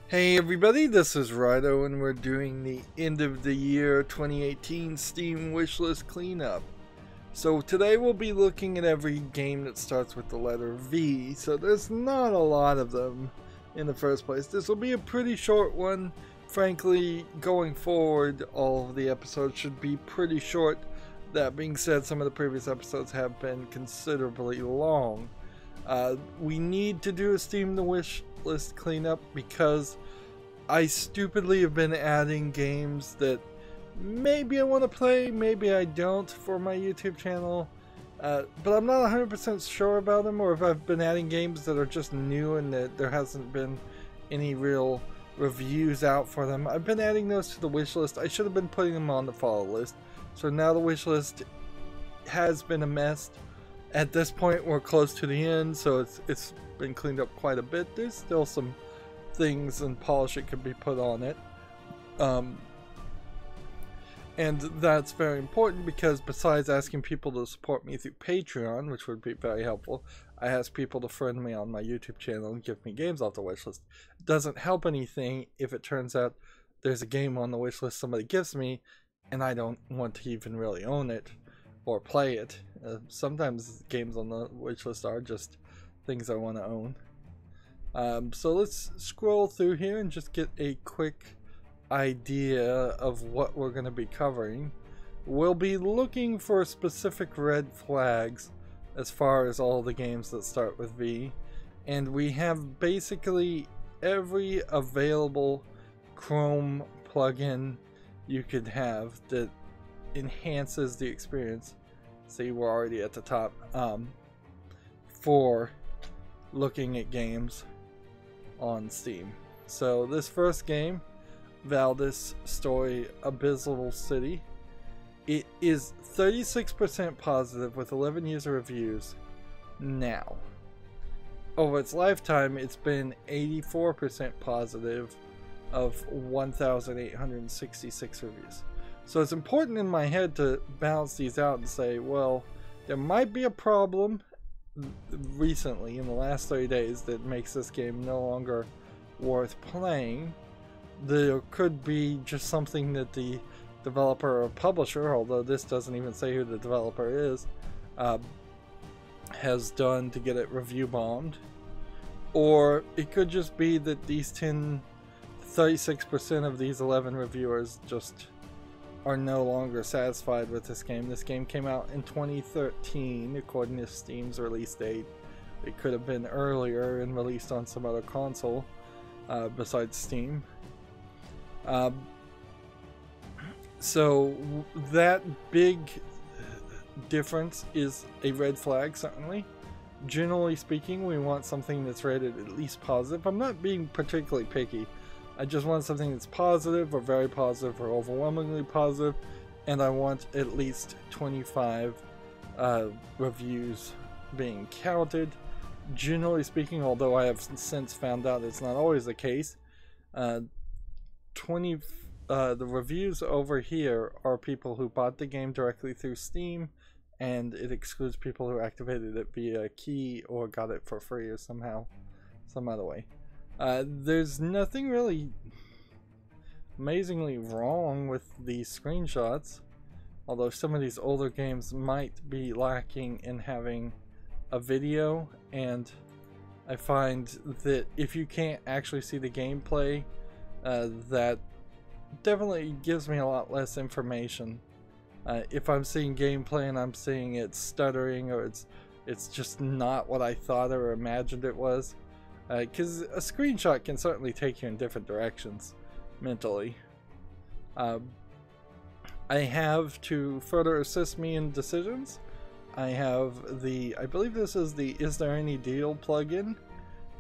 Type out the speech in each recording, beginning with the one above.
Hey everybody, this is Rydo and we're doing the end of the year 2018 Steam wishlist cleanup. So today we'll be looking at every game that starts with the letter V, so there's not a lot of them in the first place. This will be a pretty short one. Frankly, going forward, all of the episodes should be pretty short. That being said, some of the previous episodes have been considerably long. We need to do a Steam the wish list cleanup because I stupidly have been adding games that maybe I want to play, maybe I don't for my YouTube channel, but I'm not 100% sure about them, or if I've been adding games that are just new and that there hasn't been any real reviews out for them. I've been adding those to the wish list. I should have been putting them on the follow list. So now the wish list has been a mess. At this point we're close to the end, so it's been cleaned up quite a bit. There's still some things and polish that could be put on it, and that's very important because besides asking people to support me through Patreon, which would be very helpful, I ask people to friend me on my YouTube channel and give me games off the wishlist. It doesn't help anything if it turns out there's a game on the wishlist somebody gives me and I don't want to even really own it or play it. Sometimes games on the wishlist are just things I want to own. So let's scroll through here and just get a quick idea of what we're going to be covering. We'll be looking for specific red flags as far as all the games that start with V, and we have basically every available Chrome plugin you could have that enhances the experience. See, we're already at the top for looking at games on Steam. So this first game, Valdis Story Abyssal City, it is 36% positive with 11 user reviews now. Over its lifetime, it's been 84% positive of 1,866 reviews. So it's important in my head to balance these out and say, well, there might be a problem recently in the last 30 days that makes this game no longer worth playing. There could be just something that the developer or publisher, although this doesn't even say who the developer is, has done to get it review bombed. Or it could just be that these 36% of these 11 reviewers just are no longer satisfied with this game. This game came out in 2013 according to Steam's release date. It could have been earlier and released on some other console besides Steam. So that big difference is a red flag, certainly. Generally speaking, we want something that's rated at least positive. I'm not being particularly picky. I just want something that's positive or very positive or overwhelmingly positive, and I want at least 25 reviews being counted. Generally speaking, although I have since found out it's not always the case, the reviews over here are people who bought the game directly through Steam, and it excludes people who activated it via a key or got it for free or somehow, some other way. There's nothing really amazingly wrong with these screenshots, although some of these older games might be lacking in having a video, and I find that if you can't actually see the gameplay, that definitely gives me a lot less information. If I'm seeing gameplay and I'm seeing it stuttering, or it's just not what I thought or imagined it was, because a screenshot can certainly take you in different directions mentally. I have, to further assist me in decisions, I have I believe this is the Is There Any Deal plugin,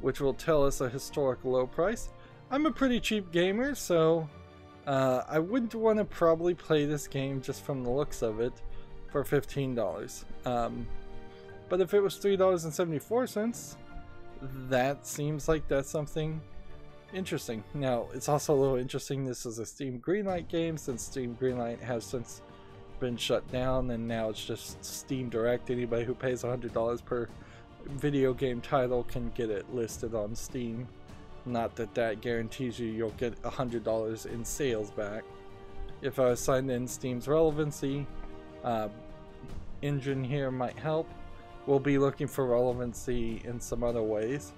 which will tell us a historic low price. I'm a pretty cheap gamer, so I wouldn't want to probably play this game just from the looks of it for $15. But if it was $3.74, that seems like that's something interesting. Now, it's also a little interesting this is a Steam Greenlight game, since Steam Greenlight has since been shut down, and now it's just Steam Direct. Anybody who pays $100 per video game title can get it listed on Steam Not that that guarantees you'll get $100 in sales back. If I was signed in Steam's relevancy engine here might help. We'll be looking for relevancy in some other ways.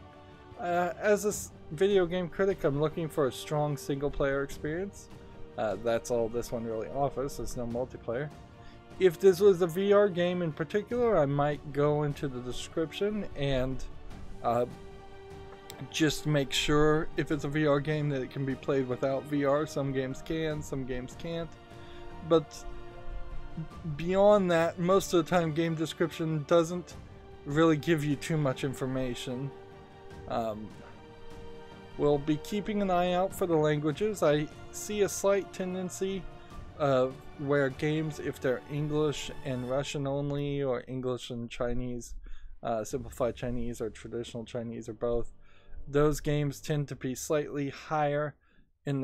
As a video game critic, I'm looking for a strong single player experience. That's all this one really offers. There's no multiplayer. If this was a VR game in particular, I might go into the description and just make sure if it's a VR game that it can be played without VR. Some games can, some games can't. But beyond that, most of the time game description doesn't really give you too much information. We'll be keeping an eye out for the languages. I see a slight tendency where games, if they're English and Russian only, or English and Chinese, simplified Chinese or traditional Chinese, or both, those games tend to be slightly higher in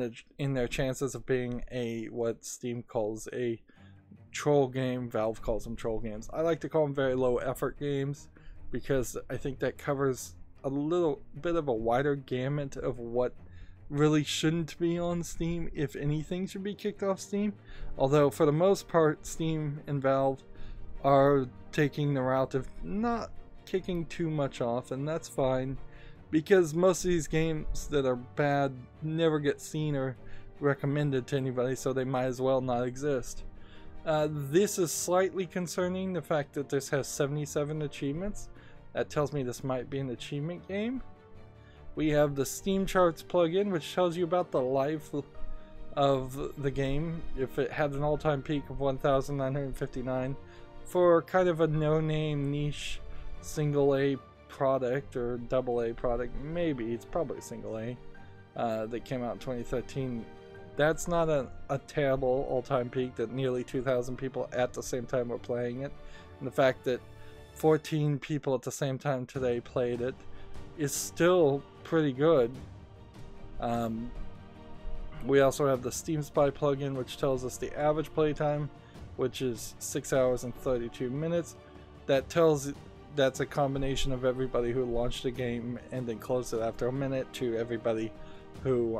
their chances of being a what Steam calls a troll game. Valve calls them troll games. I like to call them very low effort games because I think that covers a little bit of a wider gamut of what really shouldn't be on Steam, if anything should be kicked off Steam. Although for the most part, Steam and Valve are taking the route of not kicking too much off, and that's fine, because most of these games that are bad never get seen or recommended to anybody, so they might as well not exist. This is slightly concerning, the fact that this has 77 achievements. That tells me this might be an achievement game. We have the Steam Charts plugin, which tells you about the life of the game. If it had an all-time peak of 1,959 for kind of a no-name niche single A product or double A product, maybe it's probably single A, that came out in 2013. That's not a terrible all-time peak that nearly 2,000 people at the same time were playing it. And the fact that 14 people at the same time today played it is still pretty good. We also have the Steam Spy plugin, which tells us the average playtime, which is 6 hours and 32 minutes. That's a combination of everybody who launched the game and then closed it after a minute to everybody who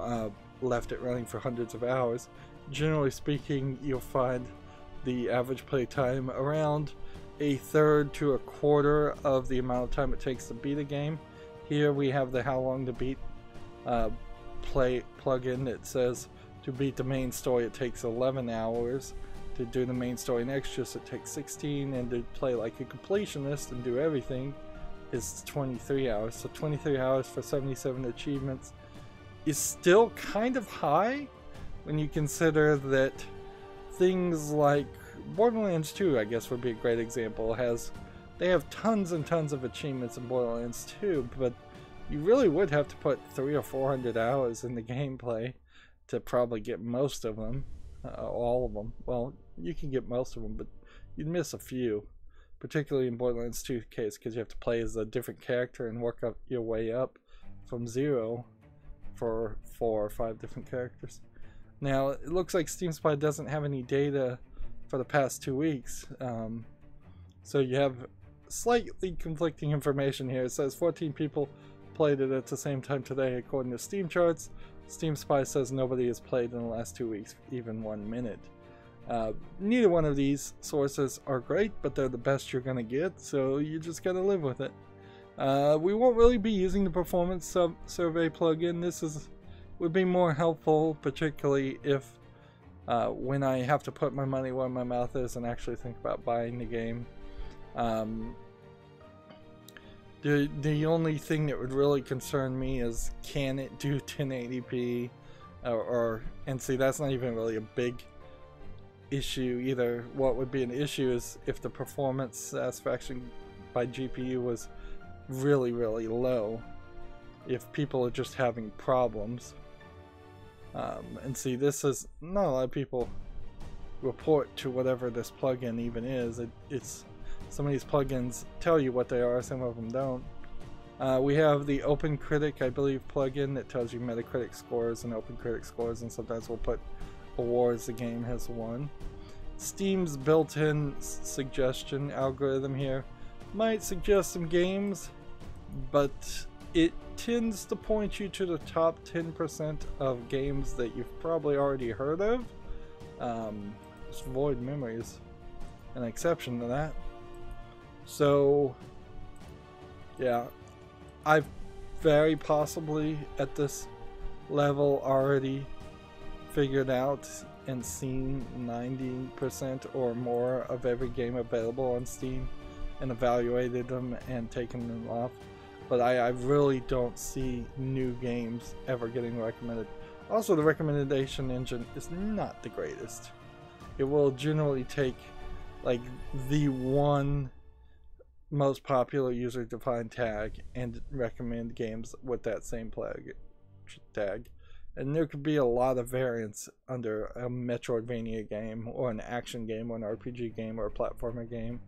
left it running for hundreds of hours. Generally speaking, you'll find the average playtime around a third to a quarter of the amount of time it takes to beat a game. Here we have the how long to beat play plugin that says to beat the main story it takes 11 hours, to do the main story and extras it takes 16, and to play like a completionist and do everything is 23 hours. So 23 hours for 77 achievements is still kind of high when you consider that things like Borderlands 2, I guess, would be a great example. They have tons and tons of achievements in Borderlands 2, but you really would have to put 300 or 400 hours in the gameplay to probably get most of them, all of them. Well, you can get most of them, but you'd miss a few, particularly in Borderlands 2 case, because you have to play as a different character and work up your way up from 0 for 4 or 5 different characters. Now, it looks like Steam Spy doesn't have any data for the past 2 weeks, so you have slightly conflicting information here. It says 14 people played it at the same time today according to Steam Charts. Steam Spy says nobody has played in the last 2 weeks even 1 minute. Neither one of these sources are great, but they're the best you're gonna get, so you just gotta live with it. We won't really be using the performance survey plugin. This would be more helpful, particularly if when I have to put my money where my mouth is and actually think about buying the game. The only thing that would really concern me is, can it do 1080p? And see, that's not even really a big issue either. What would be an issue is if the performance satisfaction by GPU was really, really low. If people are just having problems. And see, this is not a lot of people report to whatever this plugin even is. It's some of these plugins tell you what they are, some of them don't. We have the Open Critic, I believe, plugin that tells you Metacritic scores and OpenCritic scores, and sometimes we'll put awards the game has won. Steam's built-in suggestion algorithm here might suggest some games, but it tends to point you to the top 10% of games that you've probably already heard of. This void memory is an exception to that. So yeah, I've very possibly at this level already figured out and seen 90% or more of every game available on Steam and evaluated them and taken them off. But I really don't see new games ever getting recommended. Also, the recommendation engine is not the greatest. It will generally take like the one most popular user-defined tag and recommend games with that same tag. And there could be a lot of variants under a Metroidvania game or an action game or an RPG game or a platformer game.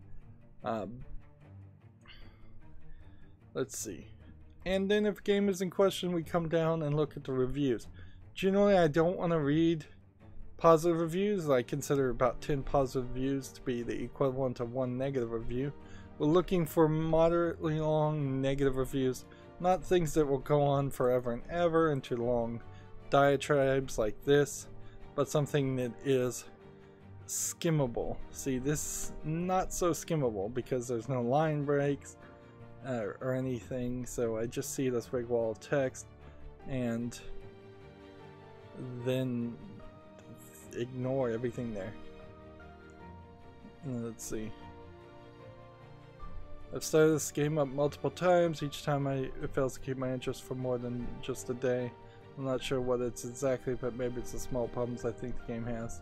Let's see. And then if a game is in question, we come down and look at the reviews. Generally, I don't want to read positive reviews. I consider about 10 positive reviews to be the equivalent of 1 negative review. We're looking for moderately long negative reviews, not things that will go on forever and ever into long diatribes like this, but something that is skimmable. See, this is not so skimmable because there's no line breaks or anything, so I just see this big wall of text and then ignore everything there. Let's see. I've started this game up multiple times. Each time it fails to keep my interest for more than just a day. I'm not sure what it's exactly, but maybe it's the small problems I think the game has.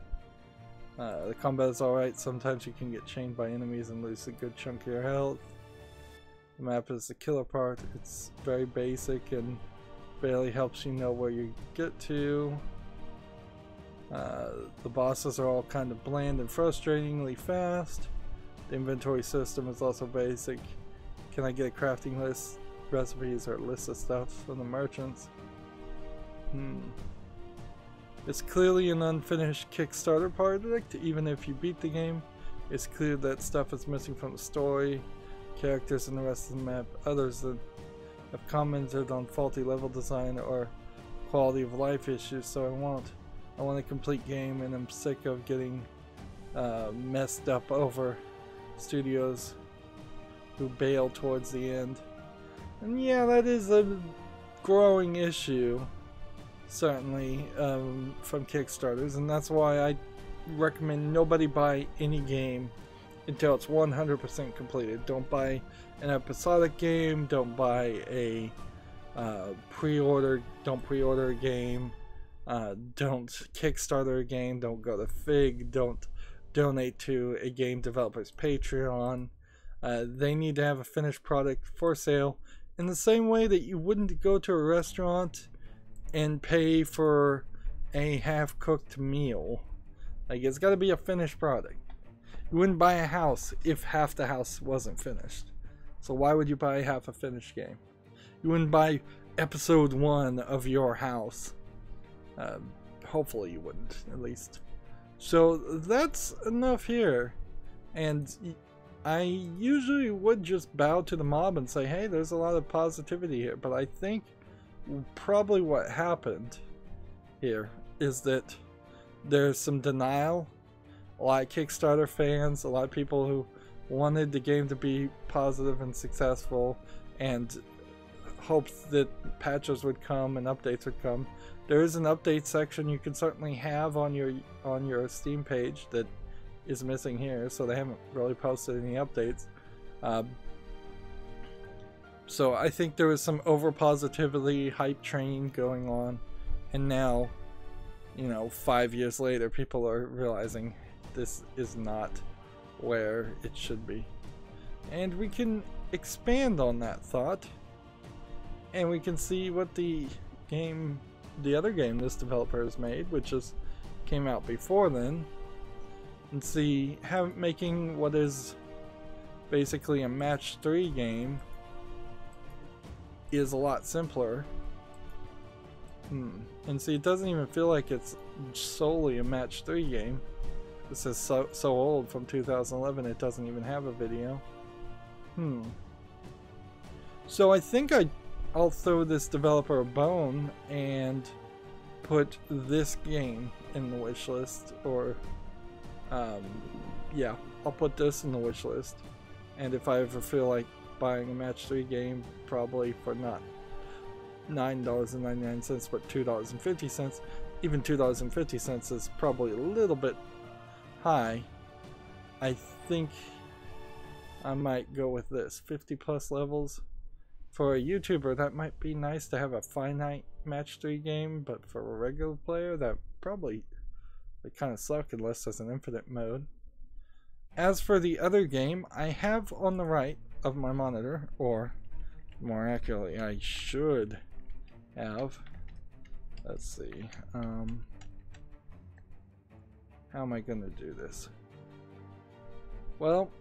The combat is alright. Sometimes you can get chained by enemies and lose a good chunk of your health. The map is the killer part. It's very basic and barely helps you know where you get to. The bosses are all kind of bland and frustratingly fast. The inventory system is also basic. Can I get a crafting list, recipes, or a list of stuff from the merchants? It's clearly an unfinished Kickstarter project. Even if you beat the game, it's clear that stuff is missing from the story, characters, and the rest of the map. Others that have commented on faulty level design or quality of life issues, so I want a complete game, and I'm sick of getting messed up over studios who bail towards the end. And yeah, that is a growing issue, certainly, from Kickstarters, and that's why I recommend nobody buy any game until it's 100% completed. Don't buy an episodic game, don't buy a don't pre-order a game, don't Kickstarter a game, don't go to Fig, don't donate to a game developer's Patreon. They need to have a finished product for sale in the same way that you wouldn't go to a restaurant and pay for a half-cooked meal. Like, it's got to be a finished product. You wouldn't buy a house if half the house wasn't finished. So why would you buy half a finished game? You wouldn't buy episode 1 of your house. Hopefully you wouldn't, at least. So that's enough here. And I usually would just bow to the mob and say, hey, there's a lot of positivity here. But I think probably what happened here is that there's some denial. A lot of Kickstarter fans, a lot of people who wanted the game to be positive and successful and hoped that patches would come and updates would come. There is an update section you can certainly have on your Steam page that is missing here, so they haven't really posted any updates. So I think there was some over positivity hype train going on, and now, you know, 5 years later, people are realizing this is not where it should be. And we can expand on that thought, and we can see what the other game this developer has made, which came out before then, and see how making what is basically a match 3 game is a lot simpler. And see, it doesn't even feel like it's solely a match 3 game. This is so old, from 2011, it doesn't even have a video. So I think I'll throw this developer a bone and put this game in the wish list, or yeah, I'll put this in the wish list. And if I ever feel like buying a match 3 game, probably for not $9.99 but $2.50, even $2.50 is probably a little bit high. I think I might go with this 50 plus levels. For a YouTuber, that might be nice to have a finite match 3 game, but for a regular player, that probably would kind of suck unless there's an infinite mode. As for the other game, I have on the right of my monitor, or more accurately, I should have. Let's see. How am I going to do this? Well,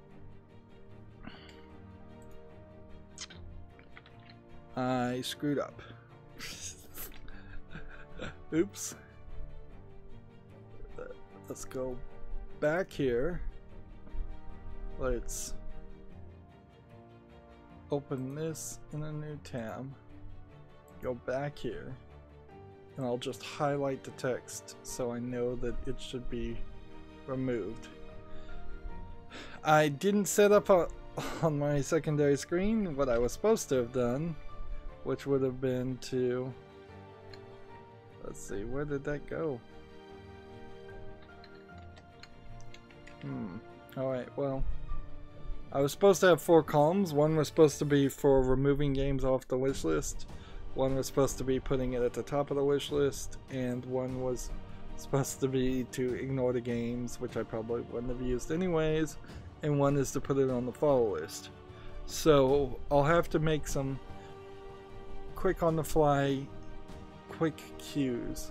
I screwed up. Oops. Let's go back here. Let's open this in a new tab. Go back here. And I'll just highlight the text so I know that it should be removed. I didn't set up on my secondary screen what I was supposed to have done, which would have been to, let's see, where did that go? Alright, well, I was supposed to have 4 columns. One was supposed to be for removing games off the wish list, one was supposed to be putting it at the top of the wish list, and one was supposed to be to ignore the games, which I probably wouldn't have used anyways, and one is to put it on the follow list. So I'll have to make some quick on the fly quick cues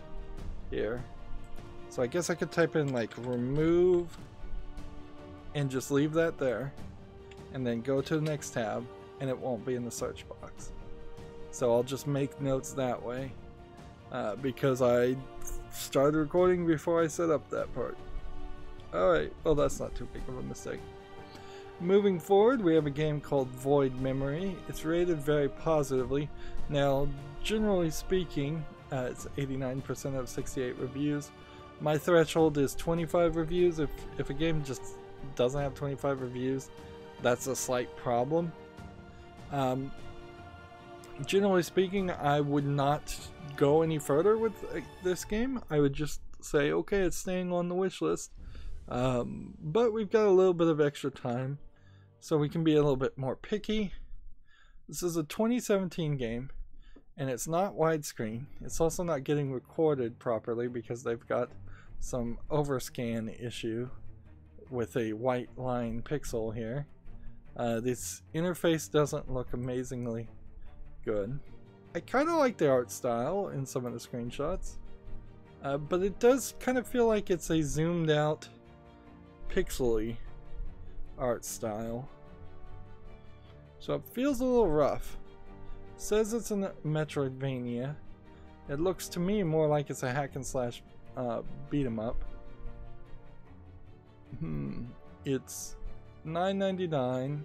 here. So I guess I could type in like remove and just leave that there, and then go to the next tab, and it won't be in the search box. So I'll just make notes that way, because I started recording before I set up that part. Alright, well that's not too big of a mistake. Moving forward, we have a game called Void Memory. It's rated very positively. Now, generally speaking, it's 89% of 68 reviews. My threshold is 25 reviews. If a game just doesn't have 25 reviews, that's a slight problem. Generally speaking, I would not go any further with this game. I would just say, okay, it's staying on the wish list. But we've got a little bit of extra time, so we can be a little bit more picky. This is a 2017 game, and it's not widescreen. It's also not getting recorded properly because they've got some overscan issue with a white line pixel here. This interface doesn't look amazingly good. I kind of like the art style in some of the screenshots, but it does kind of feel like it's a zoomed out pixely art style, so it feels a little rough. It says it's a Metroidvania. It looks to me more like it's a hack and slash beat 'em up. It's $9.99.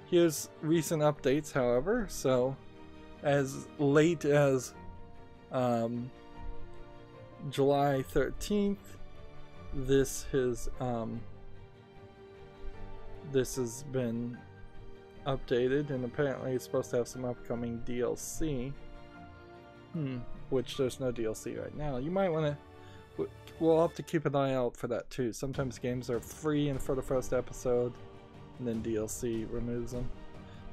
Here's recent updates, however. So as late as July 13th, this has been updated, and apparently it's supposed to have some upcoming DLC. Which there's no DLC right now. You might want to. We'll have to keep an eye out for that too. Sometimes games are free and for the first episode, and then DLC removes them.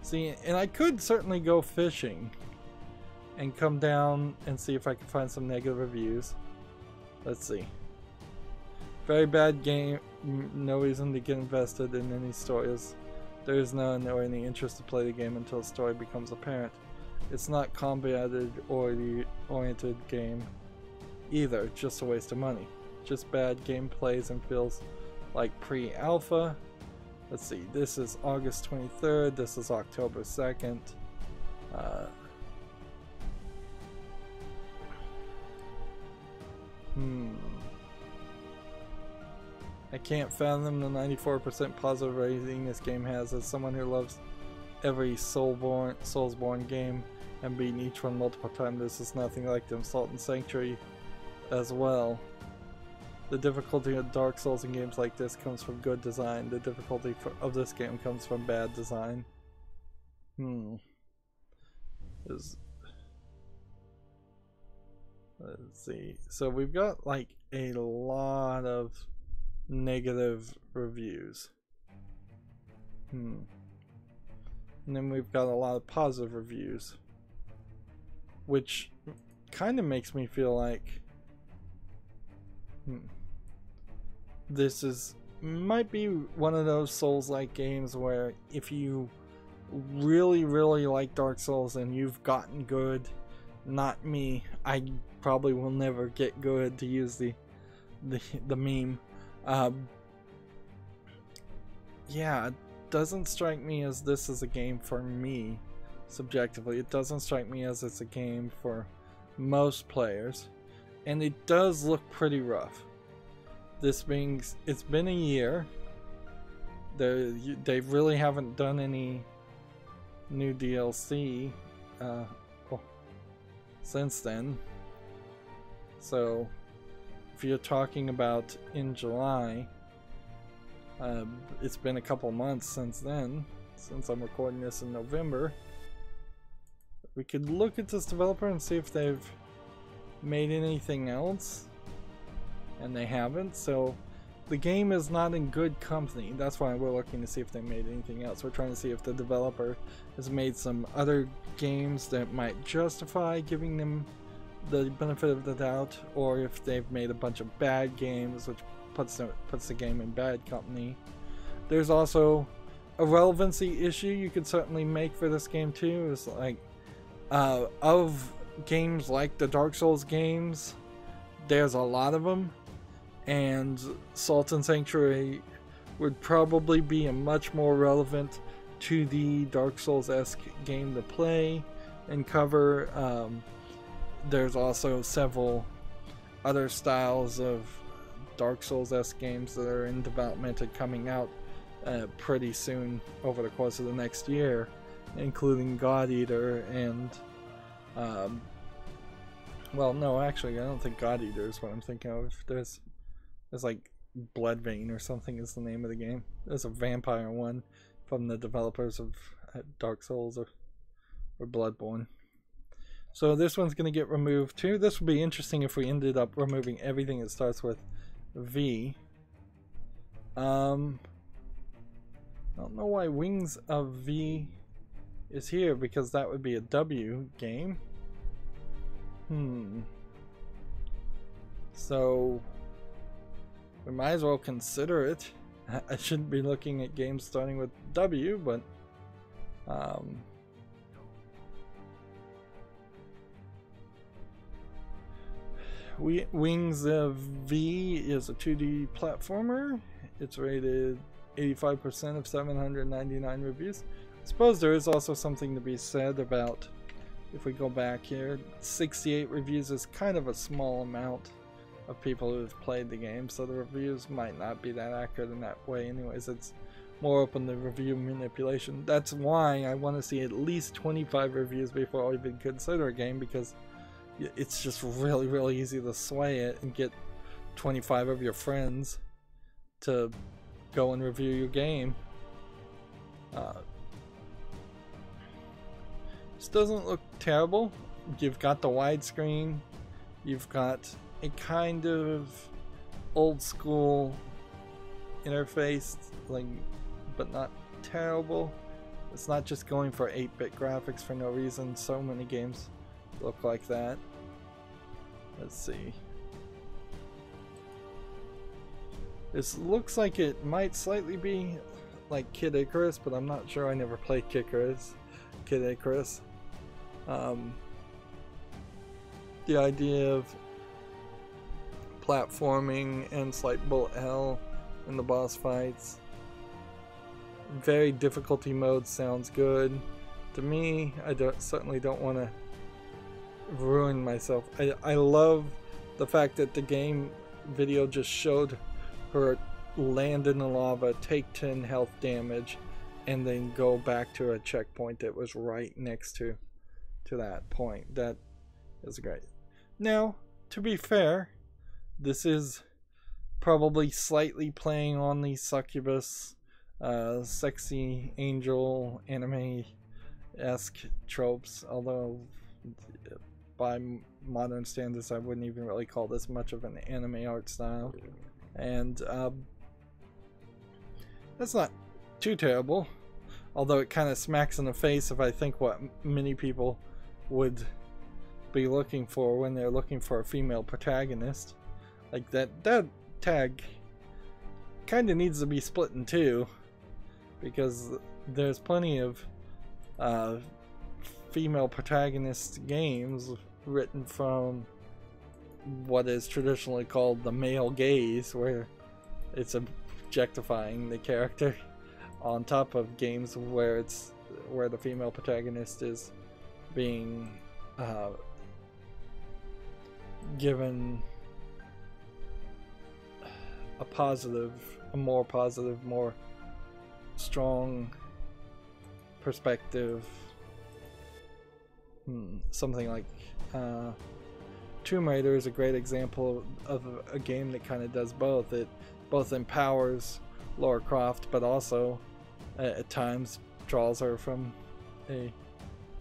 See, and I could certainly go fishing and come down and see if I can find some negative reviews. Let's see. Very bad game. No reason to get invested in any stories. There is no any interest to play the game until the story becomes apparent. It's not combated or the oriented game either, just a waste of money. Just bad gameplays and feels like pre-alpha. Let's see, this is August 23rd, this is October 2nd. I can't fathom the 94% positive rating this game has. As someone who loves every Soulsborne game, and beaten each one multiple times. This is nothing like the Assault and Sanctuary as well. The difficulty of Dark Souls in games like this comes from good design. The difficulty of this game comes from bad design. Let's see. So we've got like a lot of negative reviews. And then we've got a lot of positive reviews, which kind of makes me feel like this might be one of those Souls-like games where if you really like Dark Souls and you've gotten good, not me, I probably will never get good, to use the meme. Yeah, it doesn't strike me as this is a game for me subjectively. It doesn't strike me as it's a game for most players, and it does look pretty rough. This being, it's been a year. They really haven't done any new DLC since then. So if you're talking about in July, it's been a couple months since then, since I'm recording this in November. We could look at this developer and see if they've made anything else, and they haven't. So the game is not in good company. That's why we're looking to see if they made anything else. We're trying to see if the developer has made some other games that might justify giving them the benefit of the doubt, or if they've made a bunch of bad games, which puts the game in bad company. There's also a relevancy issue you could certainly make for this game too. Is like of games like the Dark Souls games, there's a lot of them, and Assault and Sanctuary would probably be a much more relevant to the Dark Souls-esque game to play and cover. There's also several other styles of Dark Souls-esque games that are in development and coming out pretty soon over the course of the next year, including God Eater and well, no, actually I don't think God Eater is what I'm thinking of. There's like Bloodvein or something is the name of the game. There's a vampire one from the developers of Dark Souls or Bloodborne. So this one's going to get removed too. This would be interesting if we ended up removing everything that starts with V. I don't know why Wings of V is here, because that would be a W game. So we might as well consider it. I shouldn't be looking at games starting with W, but Wings of V is a 2D platformer. It's rated 85% of 799 reviews. I suppose there is also something to be said about, if we go back here, 68 reviews is kind of a small amount of people who have played the game, so the reviews might not be that accurate in that way anyways. It's more open to review manipulation. That's why I want to see at least 25 reviews before I even consider a game, because it's just really easy to sway it and get 25 of your friends to go and review your game. This doesn't look terrible. You've got the widescreen, you've got a kind of old school interface, like, but not terrible. It's not just going for 8-bit graphics for no reason. So many games look like that. Let's see. This looks like it might slightly be like Kid Icarus, but I'm not sure. I never played Kid Icarus. The idea of platforming and slight bullet hell in the boss fights. Very difficulty mode sounds good to me. I certainly don't want to ruin myself. I love the fact that the game video just showed her land in the lava, take 10 health damage, and then go back to a checkpoint that was right next to to that point. That is great. Now, to be fair, this is probably slightly playing on the succubus, sexy angel anime-esque tropes, although by modern standards I wouldn't even really call this much of an anime art style. And that's not too terrible, although it kind of smacks in the face of I think what many people would be looking for when they're looking for a female protagonist. Like that tag kind of needs to be split in two, because there's plenty of female protagonist games written from what is traditionally called the male gaze, where it's objectifying the character, on top of games where the female protagonist is being given a more positive, more strong perspective. Something like Tomb Raider is a great example of a game that kind of does both. It both empowers Lara Croft, but also at times draws her from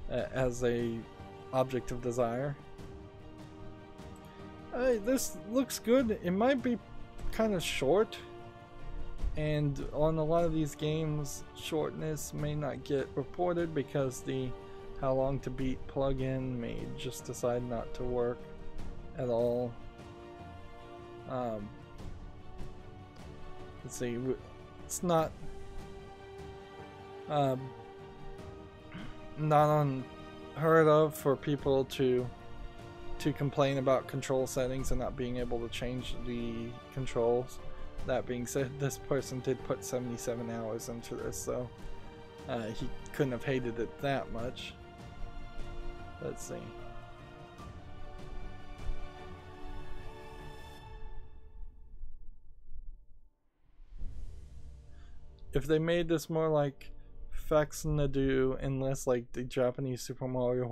as a object of desire. This looks good. It might be kind of short, and on a lot of these games shortness may not get reported because the how long to beat plugin may just decide not to work at all. Let's see, it's not unheard of for people to complain about control settings and not being able to change the controls. That being said, this person did put 77 hours into this, so he couldn't have hated it that much. Let's see. If they made this more like Faxnadu and less like the Japanese Super Mario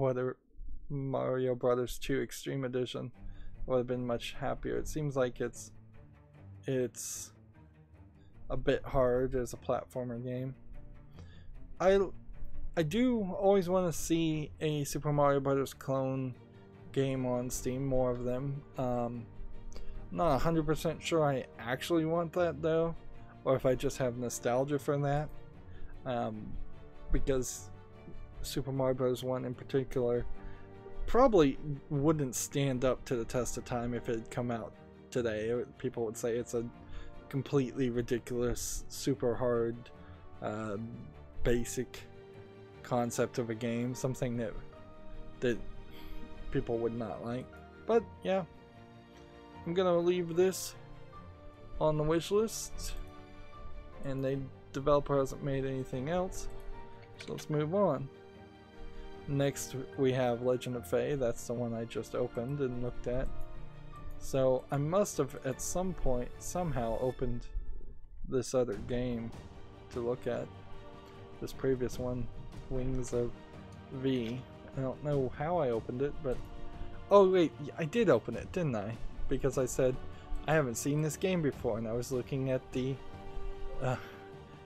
Brothers 2 Extreme Edition, I would have been much happier. It seems like it's a bit hard as a platformer game. I do always want to see a Super Mario Brothers clone game on Steam, more of them. Not 100% sure I actually want that though, or if I just have nostalgia for that, because Super Mario Bros. 1 in particular probably wouldn't stand up to the test of time if it had come out today. People would say it's a completely ridiculous, super hard, basic concept of a game, something that people would not like. But yeah, I'm gonna leave this on the wish list, and the developer hasn't made anything else, so let's move on. Next we have Legend of Fae. That's the one I just opened and looked at, so I must have at some point somehow opened this other game to look at, this previous one, Wings of V. I don't know how I opened it, but oh wait, I did open it, didn't I? Because I said I haven't seen this game before, and I was looking at the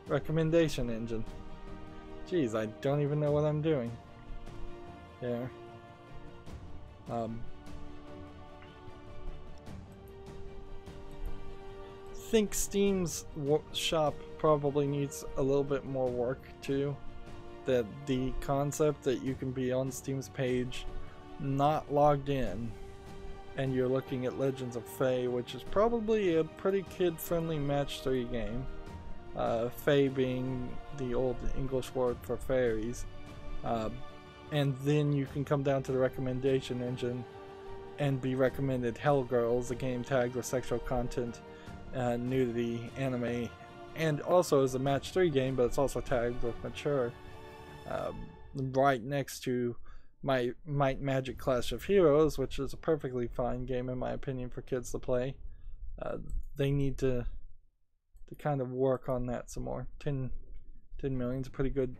recommendation engine. Jeez, I don't even know what I'm doing. Yeah. Think Steam's shop probably needs a little bit more work too. That the concept that you can be on Steam's page not logged in and you're looking at Legends of Fae, which is probably a pretty kid-friendly match 3 game. Fae being the old English word for fairies. And then you can come down to the recommendation engine and be recommended Hellgirls, a game tagged with sexual content, nudity, anime, and also is a match 3 game, but it's also tagged with mature. Right next to my Might Magic Clash of Heroes, which is a perfectly fine game in my opinion for kids to play. They need to kind of work on that some more. 10 Million's a pretty good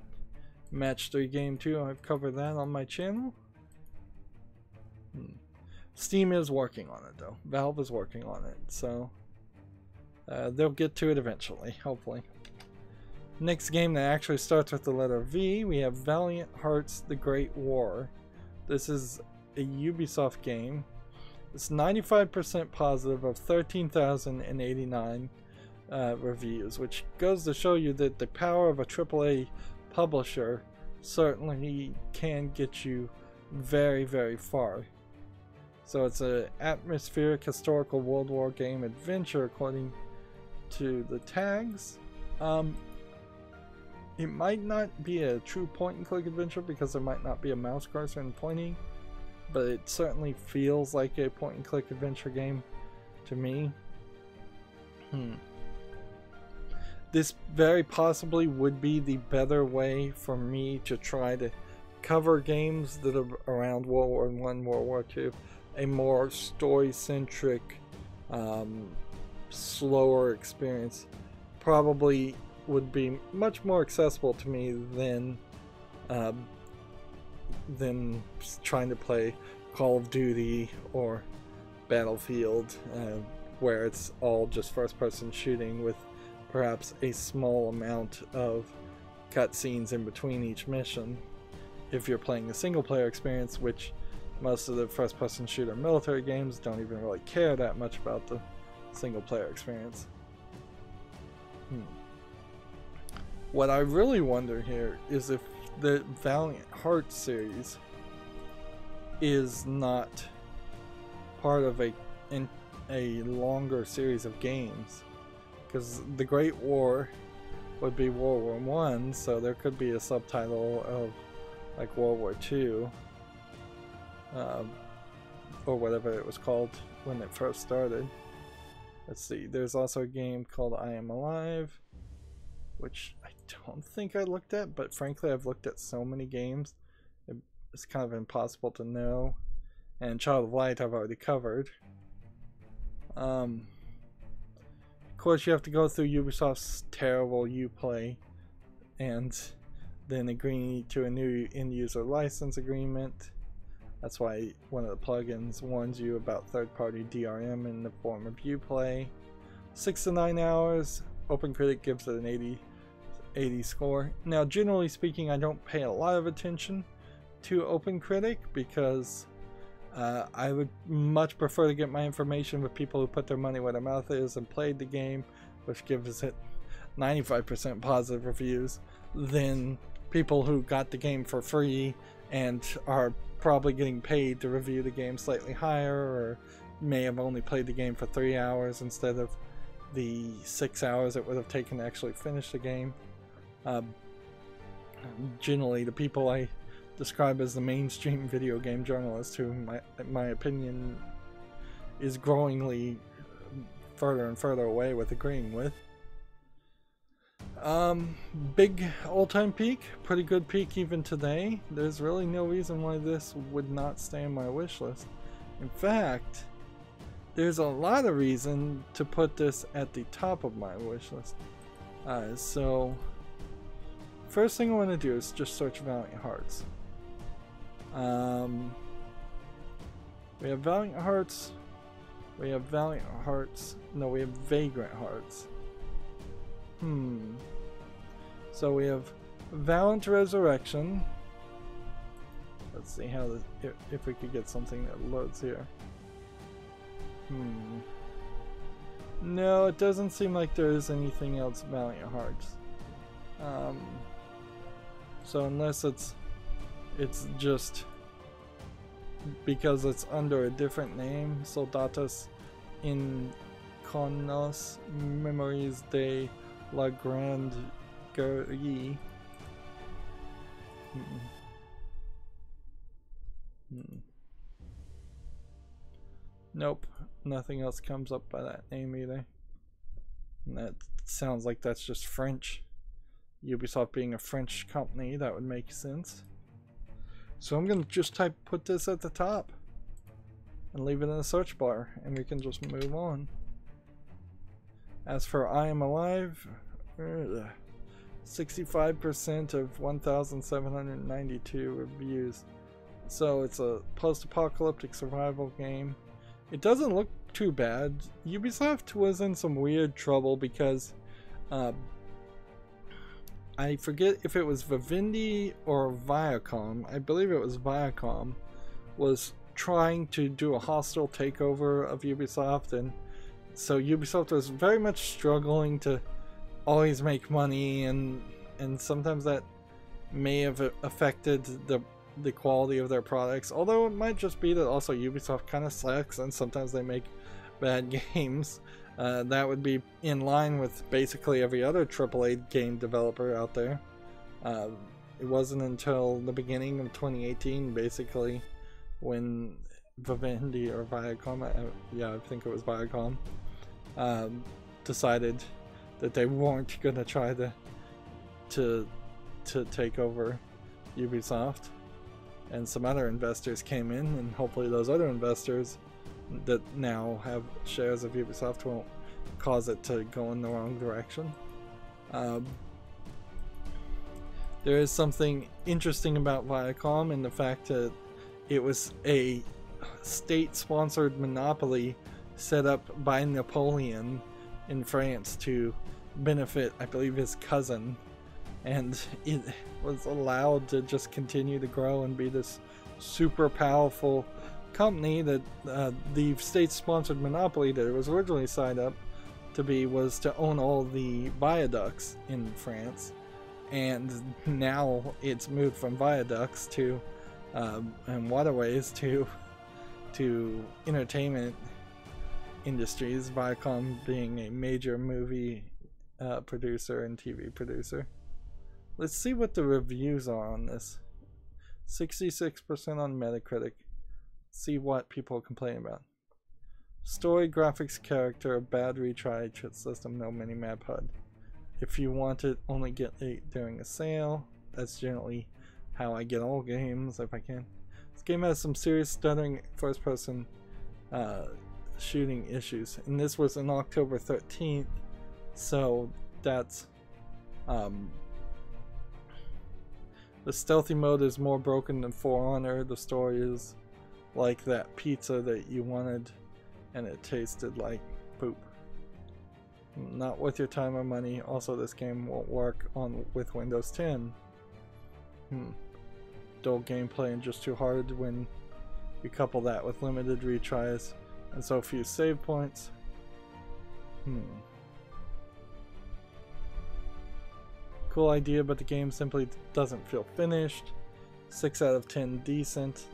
match 3 game too. I've covered that on my channel. Steam is working on it though. Valve is working on it, so they'll get to it eventually, hopefully. Next game that actually starts with the letter V, we have Valiant Hearts: The Great War. This is a Ubisoft game. It's 95% positive of 13,089 reviews, which goes to show you that the power of a AAA publisher certainly can get you very, very far. So it's an atmospheric historical World War game adventure according to the tags. It might not be a true point-and-click adventure because there might not be a mouse cursor and pointing, but it certainly feels like a point-and-click adventure game to me. This very possibly would be the better way for me to try to cover games that are around World War I, World War II. A more story-centric, slower experience probably would be much more accessible to me than trying to play Call of Duty or Battlefield, where it's all just first-person shooting with perhaps a small amount of cutscenes in between each mission. If you're playing a single-player experience, which most of the first-person shooter military games don't even really care that much about the single-player experience. What I really wonder here is if the Valiant Hearts series is not part of a longer series of games, because the Great War would be World War I, so there could be a subtitle of like World War II, or whatever it was called when it first started. Let's see, there's also a game called I Am Alive, which I don't think I looked at, but frankly I've looked at so many games it's kind of impossible to know. And Child of Light I've already covered. Of course you have to go through Ubisoft's terrible Uplay and then agree to a new end-user license agreement. That's why one of the plugins warns you about third-party DRM in the form of Uplay. 6 to 9 hours. OpenCritic gives it an 80 score. Now, generally speaking, I don't pay a lot of attention to OpenCritic because I would much prefer to get my information with people who put their money where their mouth is and played the game, which gives it 95% positive reviews, than people who got the game for free and are probably getting paid to review the game slightly higher, or may have only played the game for 3 hours instead of the 6 hours it would have taken to actually finish the game. Generally, the people I describe as the mainstream video game journalists, who my opinion is growingly further and further away with agreeing with. Big all-time peak, pretty good peak even today. There's really no reason why this would not stay on my wish list. In fact, there's a lot of reason to put this at the top of my wish list. So first thing I want to do is just search Valiant Hearts. We have Valiant Hearts. We have Valiant Hearts. No, we have Vagrant Hearts. So we have Valiant Resurrection. Let's see how this, if we could get something that loads here. No, it doesn't seem like there is anything else Valiant Hearts. So unless it's just because it's under a different name, Soldatas Inconos Memories de la Grande Guerre. Nope, nothing else comes up by that name either. And that sounds like that's just French. Ubisoft being a French company, that would make sense. So I'm gonna just put this at the top and leave it in the search bar, and we can just move on. As for I Am Alive, 65% of 1,792 reviews. So it's a post-apocalyptic survival game. It doesn't look too bad. Ubisoft was in some weird trouble because I forget if it was Vivendi or Viacom. I believe it was Viacom was trying to do a hostile takeover of Ubisoft, and so Ubisoft was very much struggling to always make money, and sometimes that may have affected the quality of their products, although it might just be that also Ubisoft kind of sucks and sometimes they make bad games. That would be in line with basically every other AAA game developer out there. It wasn't until the beginning of 2018 basically when Vivendi or Viacom, I think it was Viacom, decided that they weren't going to try to take over Ubisoft, and some other investors came in, and hopefully those other investors that now have shares of Ubisoft won't cause it to go in the wrong direction. There is something interesting about Viacom in the fact that it was a state-sponsored monopoly set up by Napoleon in France to benefit, I believe, his cousin, and it was allowed to just continue to grow and be this super powerful company that the state-sponsored monopoly that it was originally signed up to be was to own all the viaducts in France, and now it's moved from viaducts to and waterways to entertainment industries, Viacom being a major movie producer and TV producer. Let's see what the reviews are on this. 66% on Metacritic. See what people are complaining about. Story, graphics, character, bad retry system, no mini-map HUD. If you want it, only get it during a sale. That's generally how I get all games if I can. This game has some serious stuttering first-person shooting issues, and this was on October 13th, so that's the stealthy mode is more broken than For Honor. The story is like that pizza that you wanted and it tasted like poop. Not worth your time or money. Also, this game won't work with Windows 10. Dull gameplay and just too hard when you couple that with limited retries and so few save points. Cool idea, but the game simply doesn't feel finished. 6 out of 10 decent.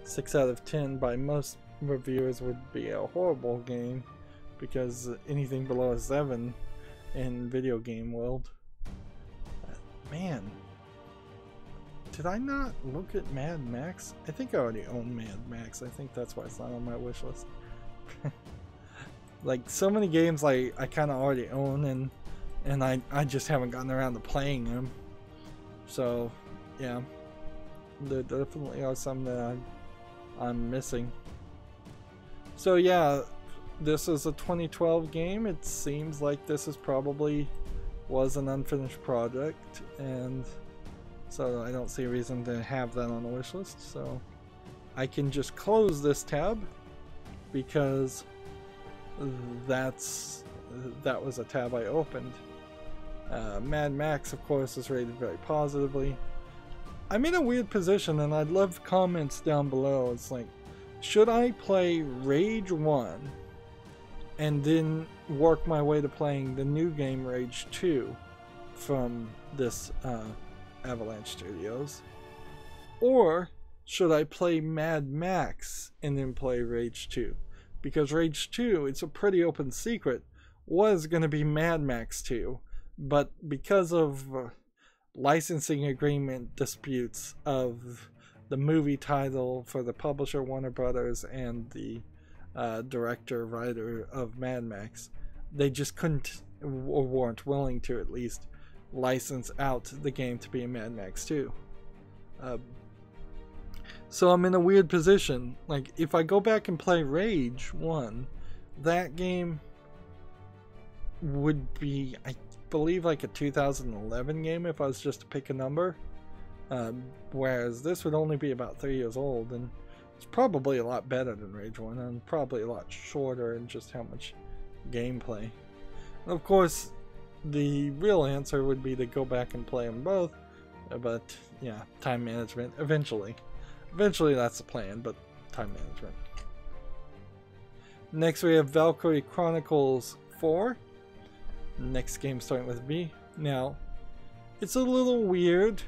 6 out of 10 by most reviewers would be a horrible game, because anything below a 7 in video game world. Man, did I not look at Mad Max? I think I already own Mad Max. I think that's why it's not on my wish list. Like, so many games I kind of already own, and I just haven't gotten around to playing them. So, yeah, there definitely are some that I'm missing. So yeah, this is a 2012 game. It seems like this is probably was an unfinished project, and so I don't see a reason to have that on the wish list. So I can just close this tab because that was a tab I opened. Mad Max, of course, is rated very positively. I'm in a weird position, and I'd love comments down below. It's like, should I play Rage 1 and then work my way to playing the new game Rage 2 from this Avalanche Studios? Or should I play Mad Max and then play Rage 2? Because Rage 2, it's a pretty open secret, was going to be Mad Max 2, but because of licensing agreement disputes of the movie title for the publisher Warner Brothers and the director writer of Mad Max, they just couldn't or weren't willing to at least license out the game to be a Mad Max 2. So I'm in a weird position. Like, if I go back and play Rage 1, that game would be, I believe, like a 2011 game if I was just to pick a number. Whereas this would only be about 3 years old, and it's probably a lot better than Rage 1, and probably a lot shorter in just how much gameplay. And of course, the real answer would be to go back and play them both, but yeah, time management, eventually. Eventually that's the plan, but time management. Next we have Valkyrie Chronicles 4. Next game starting with V. Now, it's a little weird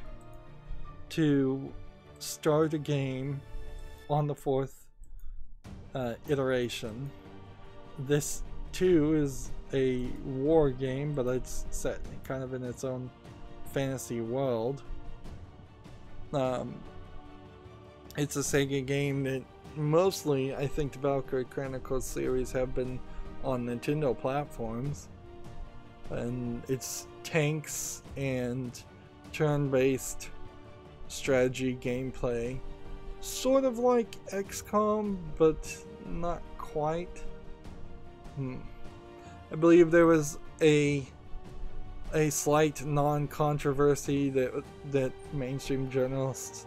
to start a game on the 4th iteration. This too is a war game, but it's set kind of in its own fantasy world. It's a Sega game that mostly, I think, the Valkyrie Chronicles series have been on Nintendo platforms, and it's tanks and turn-based strategy gameplay, sort of like XCOM, but not quite. I believe there was a slight non-controversy that mainstream journalists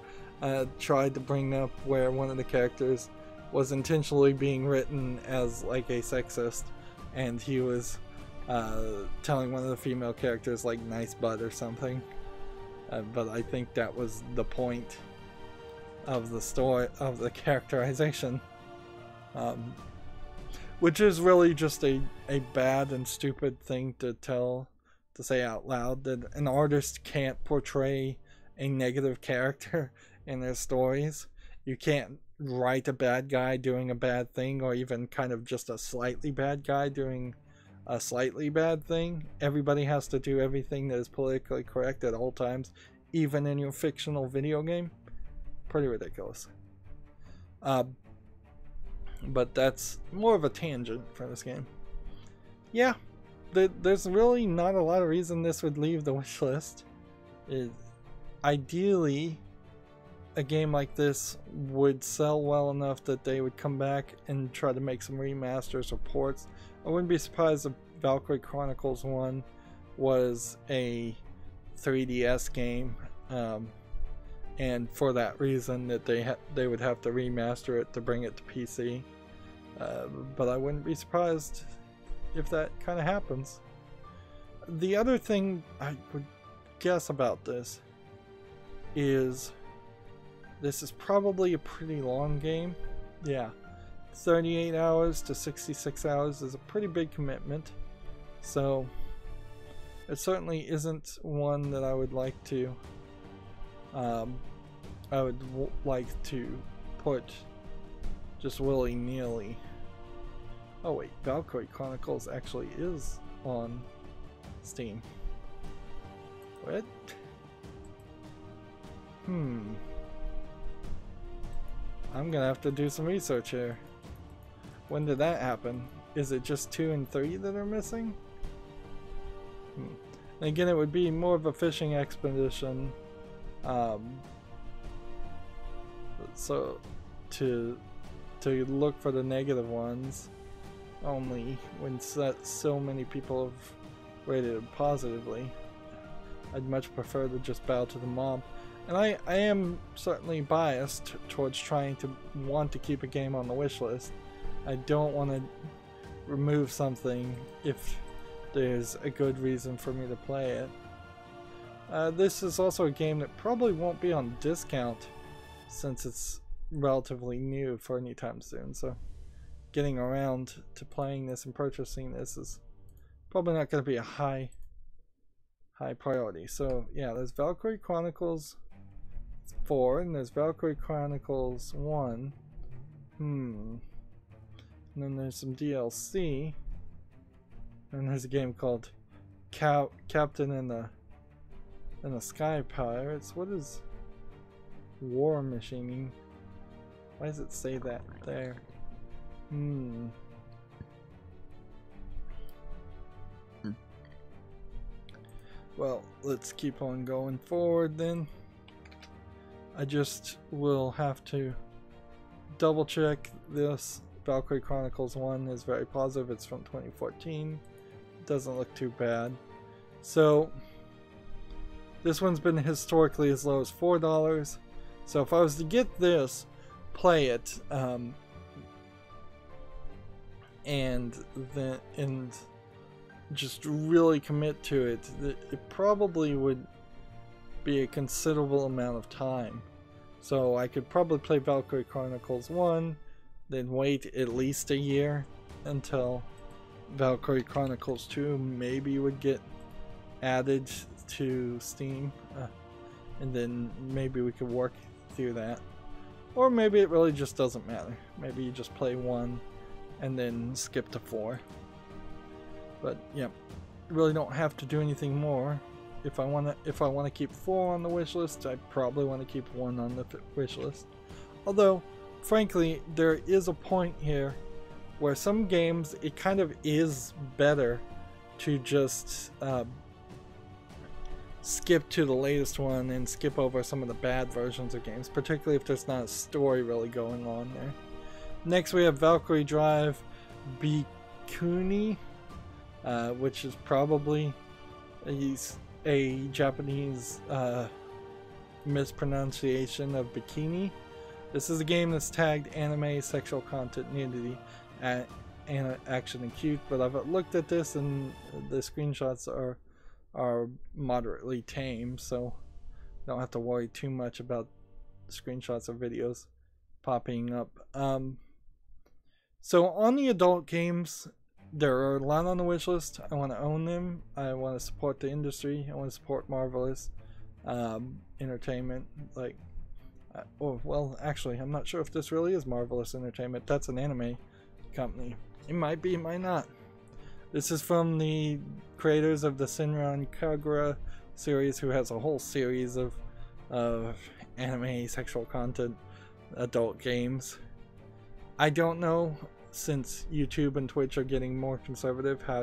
tried to bring up, where one of the characters was intentionally being written as like a sexist, and he was telling one of the female characters like nice butt or something. But I think that was the point of the story, of the characterization, which is really just a bad and stupid thing to say out loud, that an artist can't portray a negative character in their stories. You can't write a bad guy doing a bad thing, or even kind of just a slightly bad guy doing a slightly bad thing. Everybody has to do everything that is politically correct at all times, even in your fictional video game. Pretty ridiculous. But that's more of a tangent for this game. Yeah, there's really not a lot of reason this would leave the wish list. Ideally, a game like this would sell well enough that they would come back and try to make some remasters or ports. I wouldn't be surprised if Valkyrie Chronicles 1 was a 3DS game, and for that reason that they would have to remaster it to bring it to PC. But I wouldn't be surprised if that kind of happens. The other thing I would guess about this is probably a pretty long game. Yeah, 38 hours to 66 hours is a pretty big commitment, so it certainly isn't one that I would like to put just willy-nilly. Oh wait, Valkyrie Chronicles actually is on Steam. What? I'm gonna have to do some research here. When did that happen? Is it just 2 and 3 that are missing? And again, it would be more of a fishing expedition. So to look for the negative ones, only when so many people have rated it positively. I'd much prefer to just bow to the mob. And I am certainly biased towards trying to want to keep a game on the wish list. I don't want to remove something if there's a good reason for me to play it. This is also a game that probably won't be on discount since it's relatively new for any time soon, so getting around to playing this and purchasing this is probably not going to be a high priority. So yeah, there's Valkyrie Chronicles 4 and there's Valkyrie Chronicles 1. And then there's some DLC, and there's a game called Captain and the Sky Pirates. What is War Machining? Why does it say that there? Well, let's keep on going forward then. I just will have to double check this. Valkyrie Chronicles 1 is very positive. It's from 2014. It doesn't look too bad. So This one's been historically as low as $4. So if I was to get this, play it, and just really commit to it, it probably would be a considerable amount of time. So I could probably play Valkyrie Chronicles 1, then wait at least a year until Valkyrie Chronicles 2 maybe would get added to Steam, and then maybe we could work through that. Or maybe it really just doesn't matter. Maybe you just play 1 and then skip to 4. But yeah, really don't have to do anything more. If I want to keep 4 on the wish list, I probably want to keep 1 on the wish list. Although, frankly, there is a point here where some games, it kind of is better to just skip to the latest one and skip over some of the bad versions of games, particularly if there's not a story really going on there. Next we have Valkyrie Drive Bikuni, which is probably a Japanese mispronunciation of bikini. This is a game that's tagged anime, sexual content, nudity, action, and cute, but I've looked at this and the screenshots are moderately tame, so don't have to worry too much about screenshots of videos popping up. So on the adult games, there are a lot on the wish list. I want to own them. I want to support the industry. I want to support Marvelous Entertainment. Like, oh well, actually, I'm not sure if this really is Marvelous Entertainment. That's an anime company. It might be, it might not. This is from the creators of the Senran Kagura series, who has a whole series of anime, sexual content, adult games. I don't know, since YouTube and Twitch are getting more conservative, how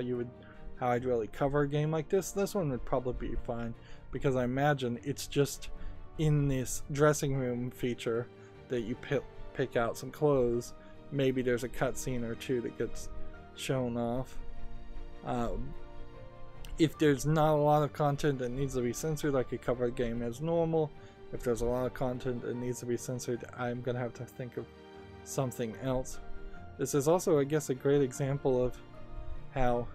I'd really cover a game like this. This one would probably be fine, because I imagine it's just in this dressing room feature that you pick out some clothes. Maybe there's a cutscene or two that gets shown off. If there's not a lot of content that needs to be censored, I could cover the game as normal. If there's a lot of content that needs to be censored, I'm gonna have to think of something else. This is also, I guess, a great example of how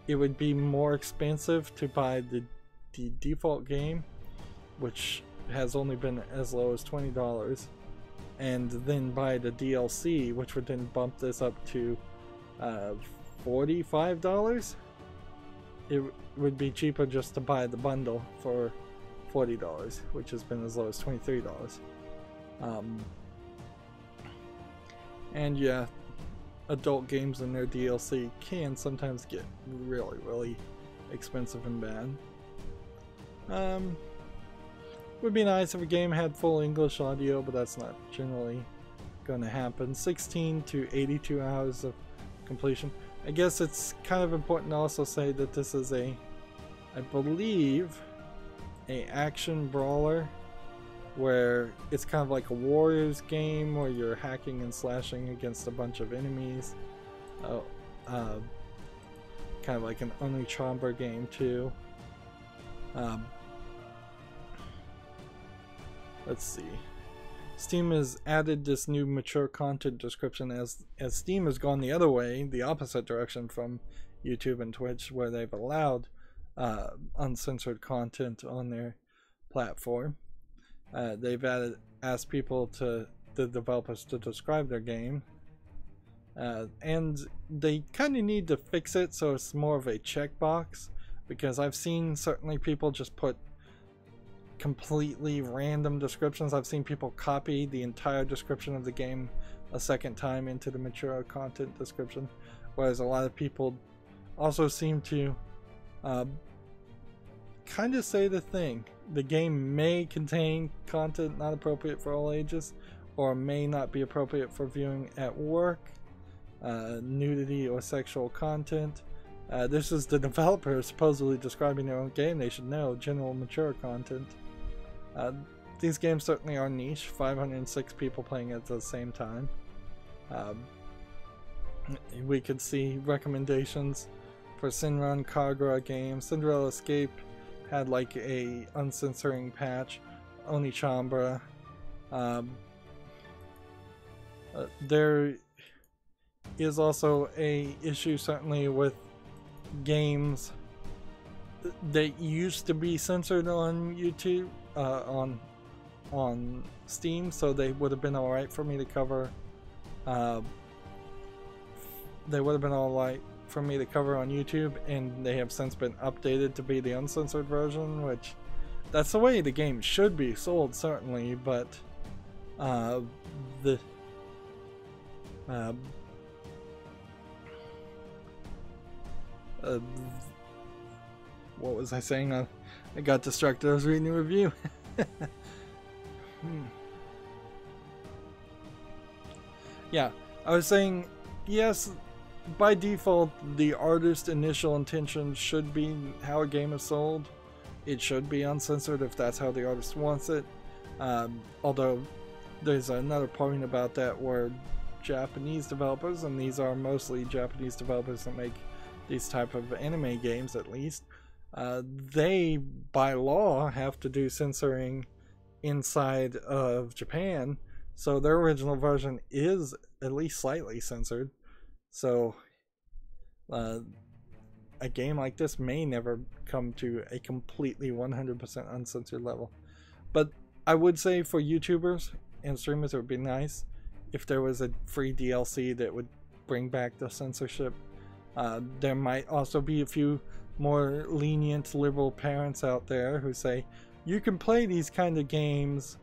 it would be more expensive to buy the default game, which has only been as low as $20, and then buy the DLC, which would then bump this up to $45. It would be cheaper just to buy the bundle for $40, which has been as low as $23. And yeah, adult games and their DLC can sometimes get really, really expensive and bad. Would be nice if a game had full English audio, but that's not generally going to happen. 16 to 82 hours of completion. I guess it's kind of important to also say that this is I believe, a action brawler, where it's kind of like a Warriors game where you're hacking and slashing against a bunch of enemies. Kind of like an Uncharted game too. Let's see. Steam has added this new mature content description as Steam has gone the other way, the opposite direction from YouTube and Twitch, where they've allowed uncensored content on their platform. They've asked the developers to describe their game, and they kind of need to fix it so it's more of a checkbox, because I've seen certainly people just put completely random descriptions. I've seen people copy the entire description of the game a second time into the mature content description, whereas a lot of people also seem to kind of say the thing. The game may contain content not appropriate for all ages, or may not be appropriate for viewing at work, nudity or sexual content. This is the developer supposedly describing their own game. They should know general mature content. These games certainly are niche. 506 people playing at the same time. We could see recommendations for Senran Kagura games. Cinderella Escape had like a uncensoring patch, Onichambra. There is also a issue certainly with games that used to be censored on YouTube, on Steam, so they would have been alright for me to cover. They would have been alright for me to cover on YouTube, and they have since been updated to be the uncensored version, which that's the way the game should be sold, certainly, but what was I saying? I got distracted. I was reading a review. Yeah, I was saying, yes, by default, the artist's initial intention should be how a game is sold. It should be uncensored if that's how the artist wants it. Although there's another point about that where Japanese developers, and these are mostly Japanese developers that make these type of anime games at least, they by law have to do censoring inside of Japan, so their original version is at least slightly censored. So a game like this may never come to a completely 100% uncensored level. But I would say for YouTubers and streamers, it would be nice if there was a free DLC that would bring back the censorship. There might also be a few more lenient liberal parents out there who say you can play these kind of games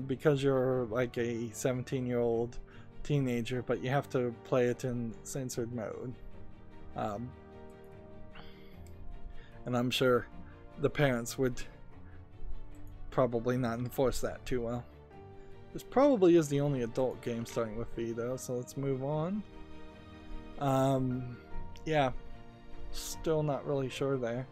because you're like a 17-year-old teenager, but you have to play it in censored mode. And I'm sure the parents would probably not enforce that too well. This probably is the only adult game starting with V though, so let's move on. Yeah, still not really sure there.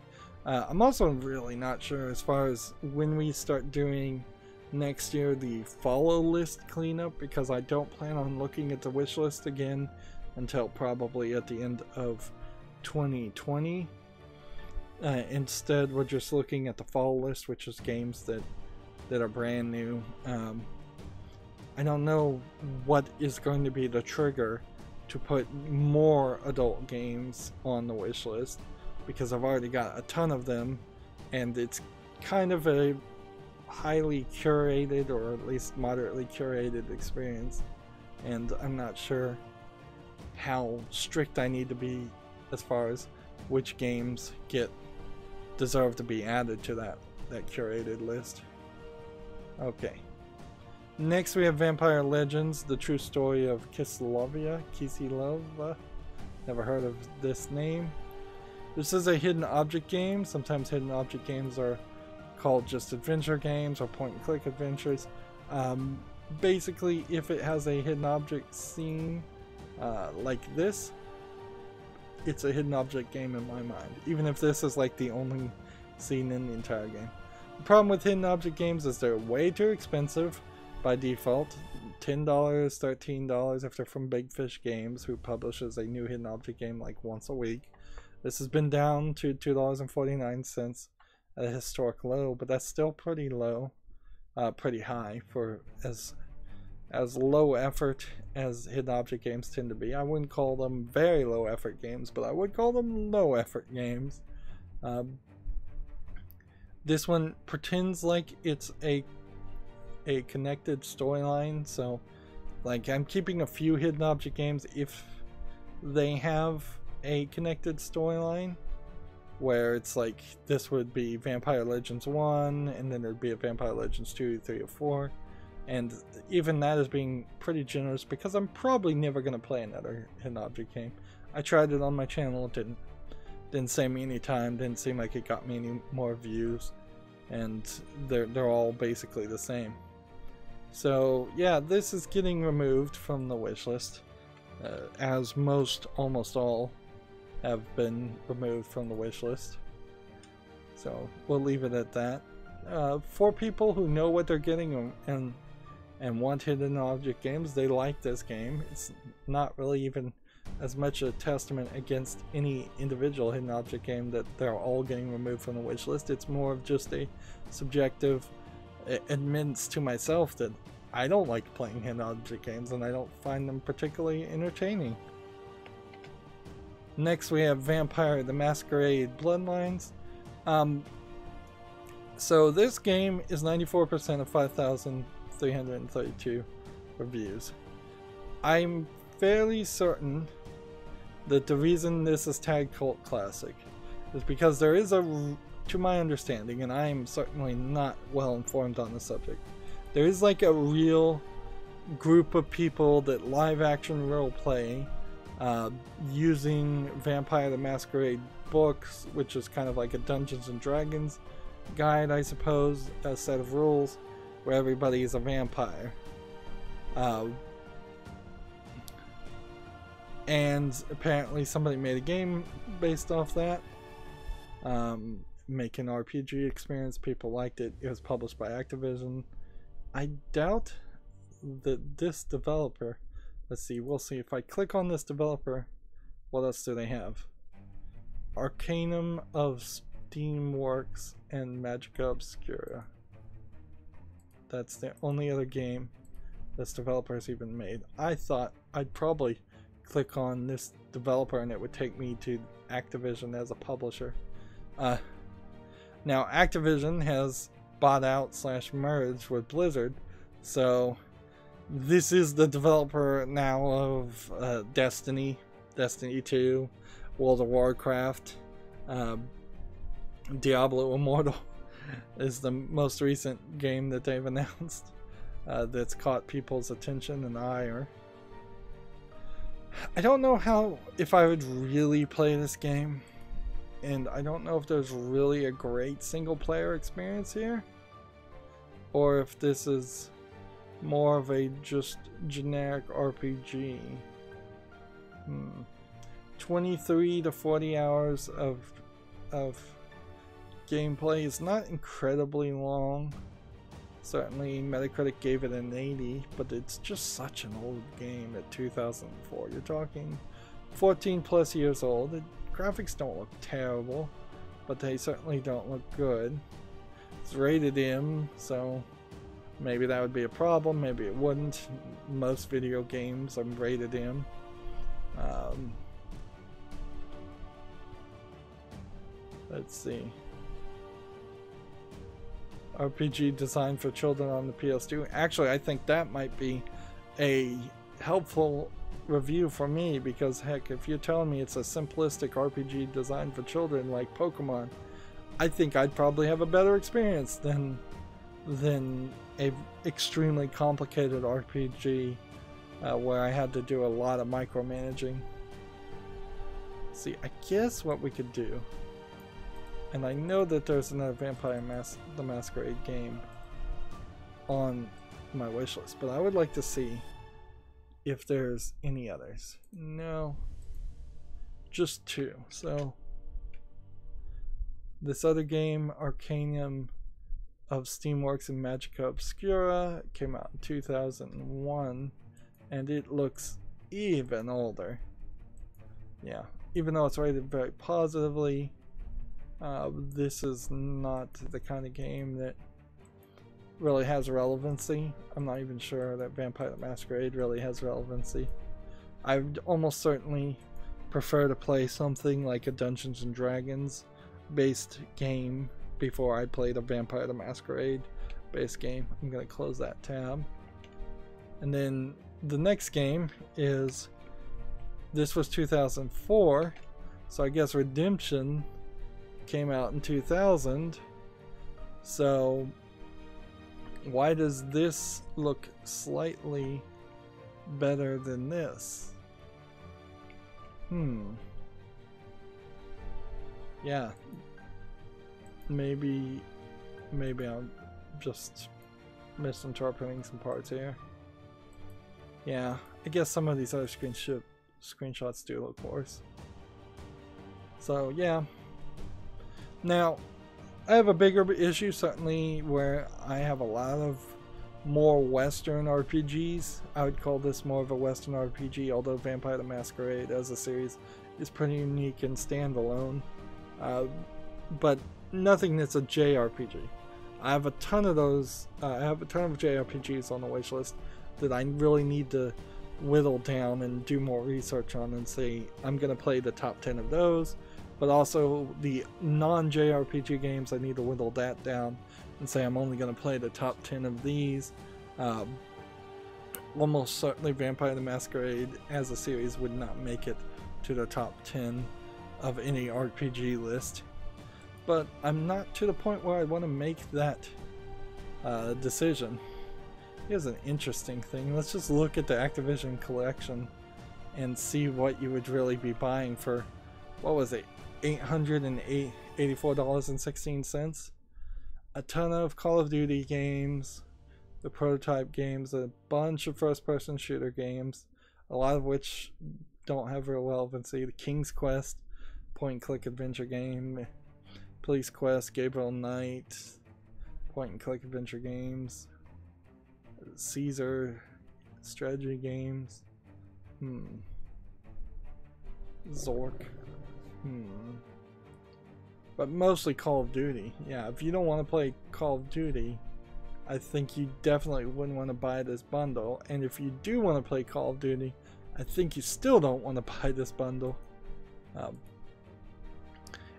I'm also really not sure as far as when we start doing next year the follow list cleanup, because I don't plan on looking at the wish list again until probably at the end of 2020. Instead, we're just looking at the follow list, which is games that are brand new. I don't know what is going to be the trigger to put more adult games on the wish list, because I've already got a ton of them, and it's kind of a highly curated, or at least moderately curated experience, and I'm not sure how strict I need to be as far as which games deserve to be added to that curated list. Okay. Next we have Vampire Legends, the true story of Kislova. Never heard of this name. This is a hidden object game. Sometimes hidden object games are called just adventure games or point and click adventures. Basically, if it has a hidden object scene like this, it's a hidden object game in my mind, even if this is like the only scene in the entire game. The problem with hidden object games is they're way too expensive by default. $10, $13 if they're from Big Fish Games, who publishes a new hidden object game like once a week. This has been down to $2.49 at a historic low, but that's still pretty low, pretty high for as low effort as hidden object games tend to be. I wouldn't call them very low effort games, but I would call them low effort games. This one pretends like it's a connected storyline, so like I'm keeping a few hidden object games if they have a connected storyline, where it's like this would be Vampire Legends 1, and then there'd be a Vampire Legends 2, 3, or 4. And even that is being pretty generous, because I'm probably never going to play another hidden object game. I tried it on my channel, it didn't save me any time, didn't seem like it got me any more views, and they're all basically the same. So yeah, this is getting removed from the wish list, as almost all have been removed from the wish list. So we'll leave it at that. For people who know what they're getting and want hidden object games, they like this game. It's not really even as much a testament against any individual hidden object game that they're all getting removed from the wish list. It's more of just a subjective admittance to myself that I don't like playing hidden object games and I don't find them particularly entertaining. Next we have Vampire the Masquerade Bloodlines. So this game is 94% of 5,332 reviews. I'm fairly certain that the reason this is tagged cult classic is because there is to my understanding, and I am certainly not well informed on the subject, there is like a real group of people that live action role play using Vampire the Masquerade books, which is kind of like a Dungeons and Dragons guide, I suppose, a set of rules where everybody is a vampire. And apparently somebody made a game based off that, make an RPG experience. People liked it. It was published by Activision. I doubt that this developer, let's see, we'll see if I click on this developer, what else do they have? Arcanum of Steamworks and Magica Obscura. That's the only other game this developer has even made. I thought I'd probably click on this developer and it would take me to Activision as a publisher. Now Activision has bought out / merged with Blizzard, so this is the developer now of Destiny, Destiny 2, World of Warcraft, Diablo Immortal is the most recent game that they've announced that's caught people's attention and ire. I don't know if I would really play this game, and I don't know if there's really a great single player experience here, or if this is more of a just generic RPG. 23 to 40 hours of gameplay is not incredibly long. Certainly Metacritic gave it an 80, but it's just such an old game at 2004. You're talking 14 plus years old. The graphics don't look terrible, but they certainly don't look good. It's rated M, so maybe that would be a problem, maybe it wouldn't. Most video games are rated M. Let's see. RPG designed for children on the PS2. Actually, I think that might be a helpful review for me, because heck, if you're telling me it's a simplistic RPG designed for children like Pokemon, I think I'd probably have a better experience than a extremely complicated RPG where I had to do a lot of micromanaging. See, I guess what we could do, and I know that there's another Vampire the Masquerade game on my wishlist, but I would like to see if there's any others. No, just two. So this other game, Arcanum of Steamworks and Magica Obscura, came out in 2001, and it looks even older. Yeah, even though it's rated very positively, this is not the kind of game that really has relevancy. I'm not even sure that Vampire the Masquerade really has relevancy. I would almost certainly prefer to play something like a Dungeons and Dragons based game before I played a Vampire the Masquerade based game. I'm going to close that tab. And then the next game is, this was 2004, so I guess Redemption came out in 2000. So why does this look slightly better than this? Yeah, maybe I'm just misinterpreting some parts here. Yeah, I guess some of these other screenshots do look worse. So yeah. Now, I have a bigger issue certainly where I have a lot of more Western RPGs. I would call this more of a Western RPG, although Vampire the Masquerade as a series is pretty unique and standalone. But nothing that's a JRPG. I have a ton of those. I have a ton of JRPGs on the wishlist that I really need to whittle down and do more research on and say I'm going to play the top 10 of those. But also the non-JRPG games, I need to whittle that down and say I'm only going to play the top 10 of these. Almost certainly Vampire the Masquerade as a series would not make it to the top 10 of any RPG list. But I'm not to the point where I want to make that decision. Here's an interesting thing. Let's just look at the Activision collection and see what you would really be buying for, what was it, $884.16? A ton of Call of Duty games, the prototype games, a bunch of first-person shooter games, a lot of which don't have real relevancy. The King's Quest, point-and-click adventure game, Police Quest, Gabriel Knight, point-and-click adventure games, Caesar, strategy games, Zork, but mostly Call of Duty. Yeah, if you don't want to play Call of Duty, I think you definitely wouldn't want to buy this bundle. And if you do want to play Call of Duty, I think you still don't want to buy this bundle.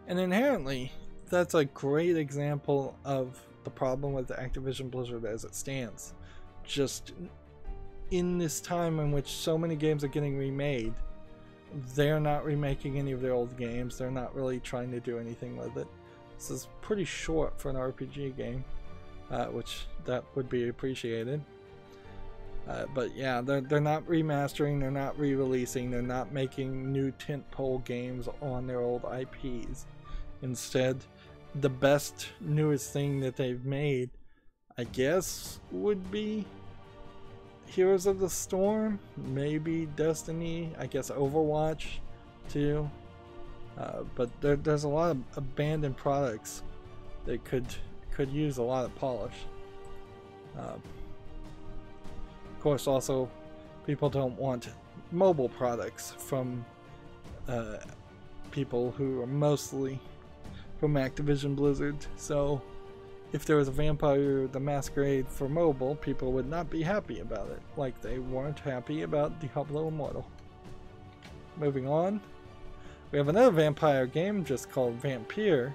And inherently, that's a great example of the problem with the Activision Blizzard as it stands. Just in this time in which so many games are getting remade, they're not remaking any of their old games. They're not really trying to do anything with it. This is pretty short for an RPG game, which that would be appreciated. But yeah, they're not remastering, they're not re-releasing, they're not making new tentpole games on their old IPs. Instead, the best, newest thing that they've made, I guess, would be Heroes of the Storm, maybe Destiny, I guess Overwatch too. But there's a lot of abandoned products that could use a lot of polish. Of course, also people don't want mobile products from people who are mostly from Activision Blizzard. So if there was a Vampire the Masquerade for mobile, people would not be happy about it, like they weren't happy about Diablo Immortal. Moving on, we have another vampire game just called Vampire.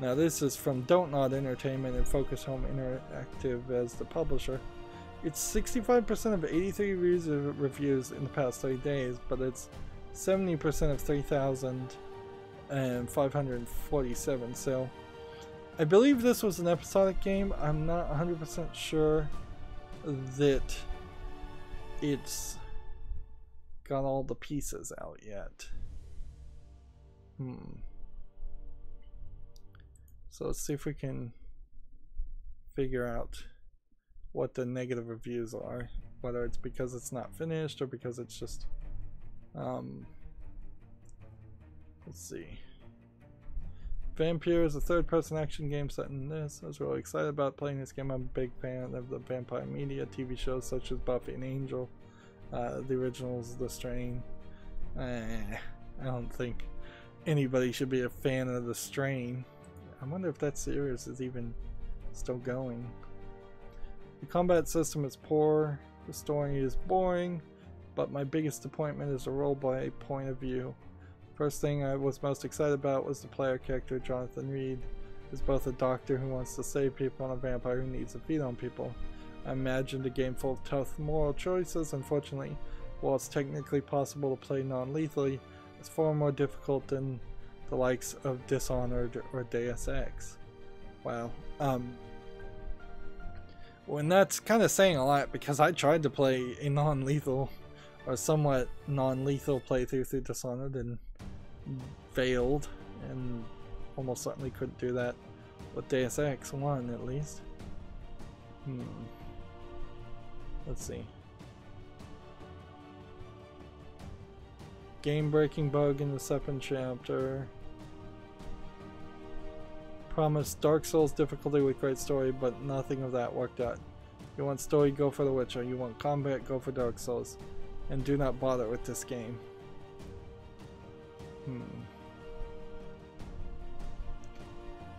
Now this is from Don't Nod Entertainment and Focus Home Interactive as the publisher. It's 65% of 83 reviews in the past 30 days, but it's 70% of 3,547, so I believe this was an episodic game. I'm not 100% sure that it's got all the pieces out yet. So let's see if we can figure out what the negative reviews are, whether it's because it's not finished or because it's just let's see. Vampire is a third-person action game set in this. I was really excited about playing this game. I'm a big fan of the vampire media, TV shows such as Buffy and Angel, the originals, The Strain. I don't think anybody should be a fan of The Strain. I wonder if that series is even still going. The combat system is poor, the story is boring, but my biggest disappointment is the role-play point of view. First thing I was most excited about was the player character Jonathan Reed, who's both a doctor who wants to save people and a vampire who needs to feed on people. I imagined a game full of tough moral choices. Unfortunately, while it's technically possible to play non-lethally, it's far more difficult than the likes of Dishonored or Deus Ex. Wow. Well, and that's kind of saying a lot, because I tried to play a non-lethal or somewhat non-lethal playthrough through Dishonored and failed, and almost certainly couldn't do that with Deus Ex 1 at least. Let's see. Game-breaking bug in the second chapter. Promised Dark Souls difficulty with great story, but nothing of that worked out. You want story, go for The Witcher. You want combat, go for Dark Souls. And do not bother with this game.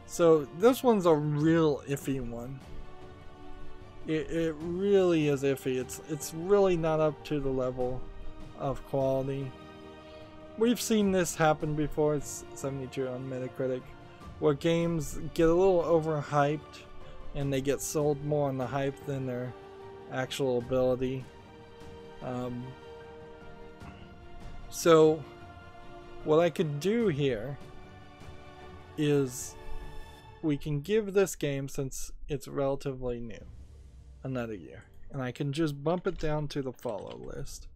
So this one's a real iffy one. It really is iffy. It's really not up to the level of quality. We've seen this happen before. It's 72 on Metacritic, where games get a little overhyped and they get sold more on the hype than their actual ability. So what I could do here is we can give this game, since it's relatively new, another year, and I can just bump it down to the follow list,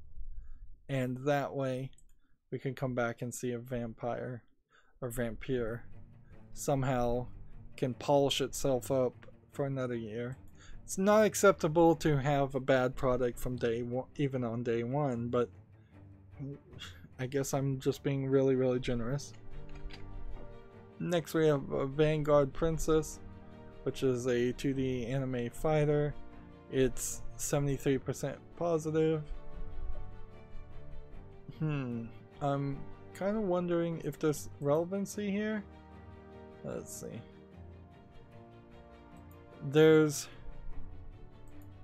and that way we can come back and see if Vampire somehow can polish itself up for another year. It's not acceptable to have a bad product from day one, even on day one, but I guess I'm just being really, really generous. Next we have Vanguard Princess, which is a 2D anime fighter. It's 73% positive. I'm kind of wondering if there's relevancy here. Let's see. There's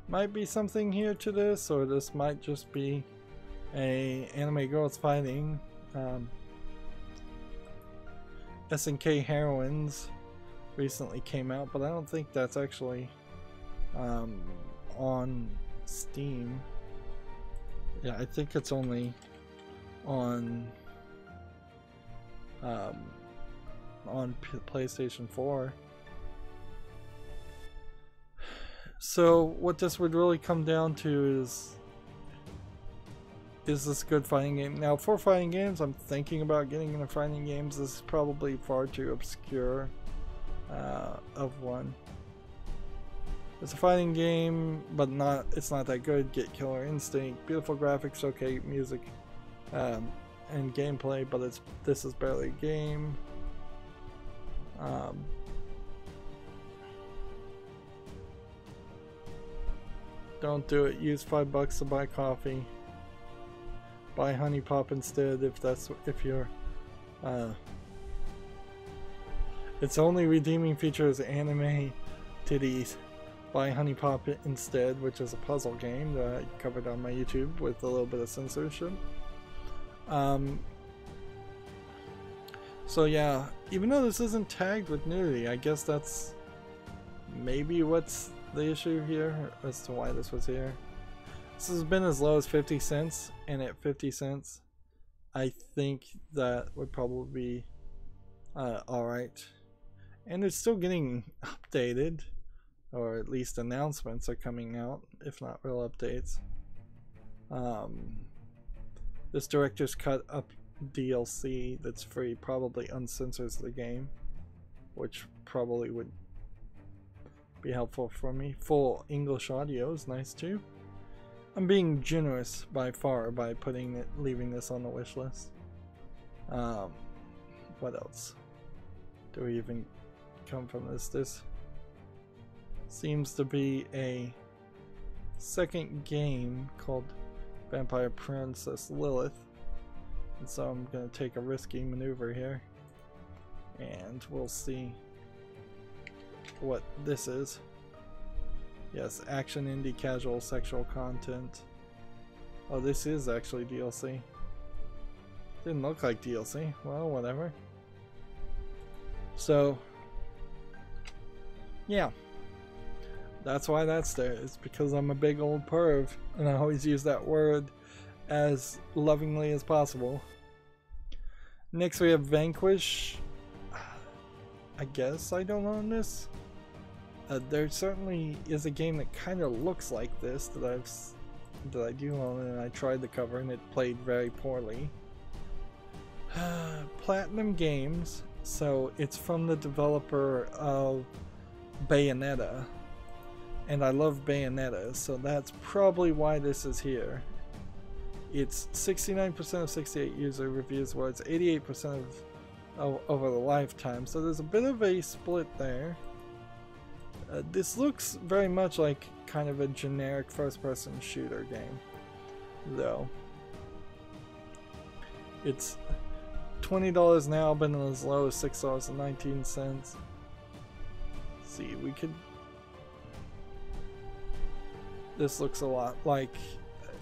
might be something here to this, or this might just be a anime girls fighting. SNK Heroines recently came out, but I don't think that's actually on Steam. Yeah, I think it's only on PlayStation 4. So what this would really come down to is this a good fighting game? Now, for fighting games, I'm thinking about getting into fighting games. This is probably far too obscure of one. It's a fighting game, but it's not that good. Get Killer Instinct, beautiful graphics, okay, music, and gameplay, but this is barely a game. Don't do it. Use $5 to buy coffee. Buy Honey Pop instead if you're its only redeeming feature is anime titties. Buy Honey Pop instead, which is a puzzle game that I covered on my YouTube with a little bit of censorship. So yeah, even though this isn't tagged with nudity, I guess that's maybe what's the issue here as to why this was here. This has been as low as 50 cents, and at 50 cents I think that would probably be alright. And it's still getting updated, or at least announcements are coming out, if not real updates. This director's cut up DLC that's free probably uncensors the game, which probably would be helpful for me. Full English audio is nice too. I'm being generous by far by leaving this on the wish list. What else do we even come from this? This seems to be a second game called Vampire Princess Lilith, and so I'm gonna take a risky maneuver here, and we'll see what this is. Yes, action, indie, casual, sexual content. Oh, this is actually DLC. Didn't look like DLC. Well, whatever. So, yeah. That's why that's there. It's because I'm a big old perv, and I always use that word as lovingly as possible. Next we have Vanquish. I guess I don't own this. There certainly is a game that kind of looks like this that I do own, and I tried the cover and it played very poorly. Platinum Games, so it's from the developer of Bayonetta, and I love Bayonetta, so that's probably why this is here. It's 69% of 68 user reviews, where it's 88% of over the lifetime, so there's a bit of a split there. This looks very much like kind of a generic first-person shooter game, though. It's $20 now, but as low as $6.19. Let's see, we could... This looks a lot like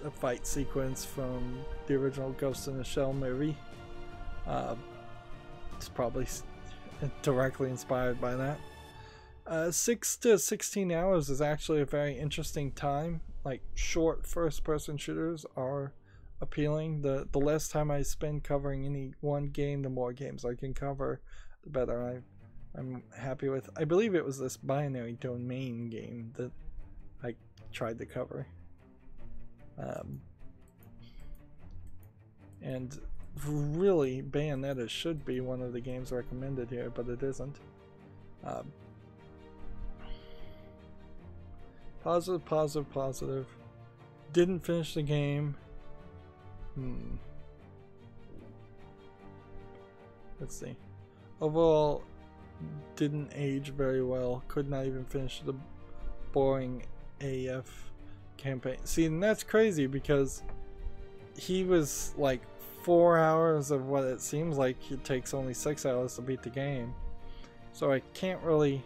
a fight sequence from the original Ghost in the Shell movie. It's probably directly inspired by that. 6 to 16 hours is actually a very interesting time. Like, short first-person shooters are appealing. The less time I spend covering any one game, the more games I can cover, the better I'm happy with. I believe it was this Binary Domain game that I tried to cover. And really, Bayonetta should be one of the games recommended here, but it isn't. Positive, positive, positive. Didn't finish the game. Let's see. Overall, didn't age very well. Could not even finish the boring AF campaign. See, and that's crazy because he was like 4 hours of what it seems like it takes only 6 hours to beat the game. So I can't really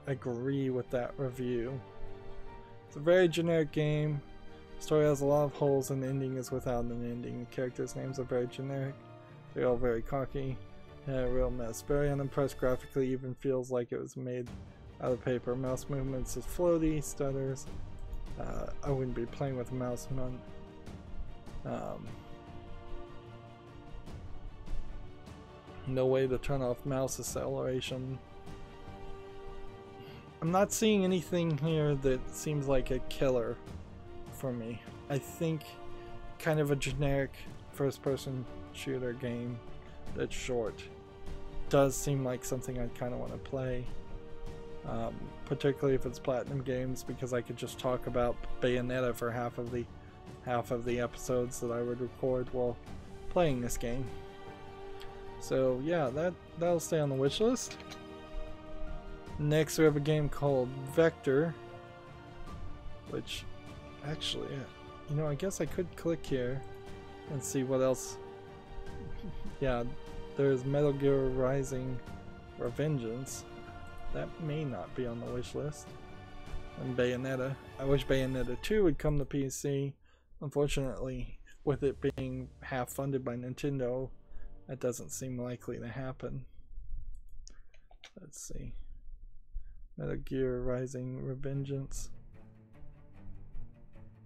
agree with that review. It's a very generic game. Story has a lot of holes and the ending is without an ending. The characters' names are very generic. They're all very cocky. Yeah, a real mess. Very unimpressed graphically, even feels like it was made out of paper. Mouse movements is floaty, stutters. I wouldn't be playing with a mouse. No way to turn off mouse acceleration. I'm not seeing anything here that seems like a killer for me. I think kind of a generic first-person shooter game that's short does seem like something I'd kind of want to play, particularly if it's Platinum Games, because I could just talk about Bayonetta for half of the episodes that I would record while playing this game. So yeah, that'll stay on the wish list. Next we have a game called Vector, which actually, you know, I guess I could click here and see what else. Yeah, there's Metal Gear Rising Revengeance. That may not be on the wish list. And Bayonetta. I wish Bayonetta 2 would come to PC. Unfortunately, with it being half funded by Nintendo, that doesn't seem likely to happen. Let's see. Metal Gear Rising Revengeance.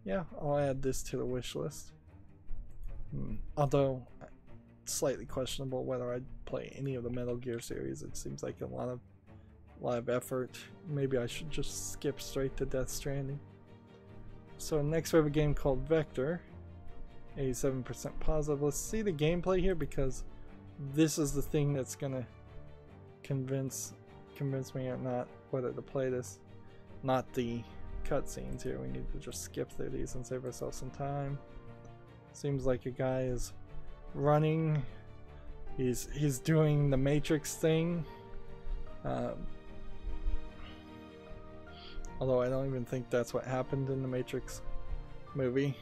Yeah, I'll add this to the wish list. Although, slightly questionable whether I'd play any of the Metal Gear series. It seems like a lot of effort. Maybe I should just skip straight to Death Stranding. So next we have a game called Vector. 87% positive. Let's see the gameplay here, because this is the thing that's gonna convince me or not whether to play this. Not the cutscenes here. We need to just skip through these and save ourselves some time. Seems like a guy is running. He's doing the Matrix thing. Although I don't even think that's what happened in the Matrix movie.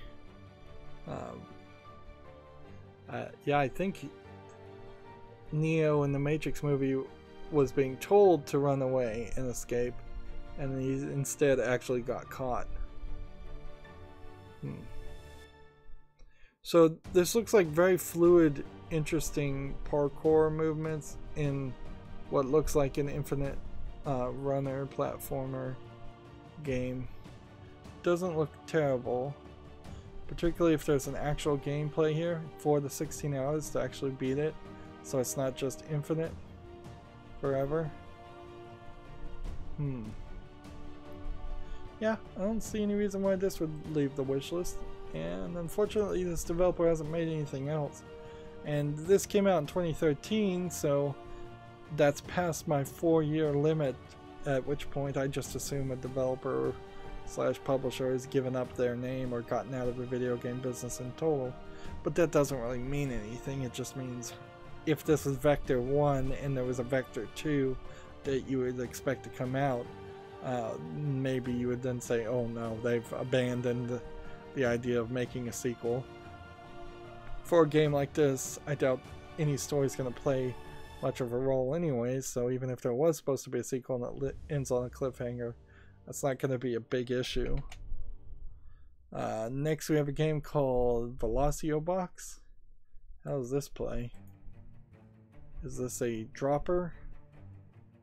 Yeah, I think Neo in the Matrix movie was being told to run away and escape, and he instead actually got caught. So this looks like very fluid, interesting parkour movements in what looks like an infinite runner platformer game. Doesn't look terrible, particularly if there's an actual gameplay here for the 16 hours to actually beat it, so it's not just infinite forever. Yeah, I don't see any reason why this would leave the wish list, and unfortunately this developer hasn't made anything else, and this came out in 2013, so that's past my 4-year limit, at which point I just assume a developer / publisher has given up their name or gotten out of the video game business in total. But that doesn't really mean anything. It just means if this was Vector 1 and there was a Vector 2 that you would expect to come out, maybe you would then say, oh no, they've abandoned the idea of making a sequel. For a game like this, I doubt any story is going to play much of a role anyways, so even if there was supposed to be a sequel and it ends on a cliffhanger, that's not going to be a big issue. Next we have a game called Velocio Box. How does this play? Is this a dropper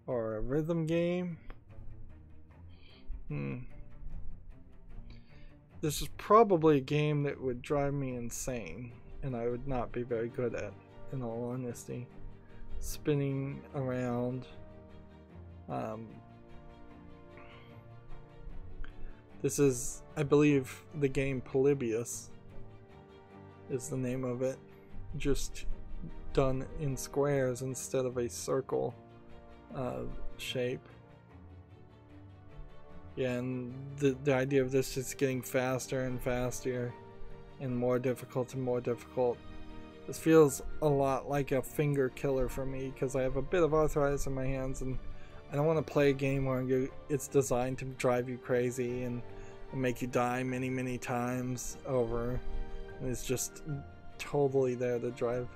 or a rhythm game? This is probably a game that would drive me insane and I would not be very good at, in all honesty. Spinning around. This is, I believe, the game Polybius is the name of it, just done in squares instead of a circle shape. Yeah, and the idea of this just getting faster and faster and more difficult and more difficult. This feels a lot like a finger killer for me because I have a bit of arthritis in my hands and I don't want to play a game where it's designed to drive you crazy and make you die many times over. And it's just totally there to drive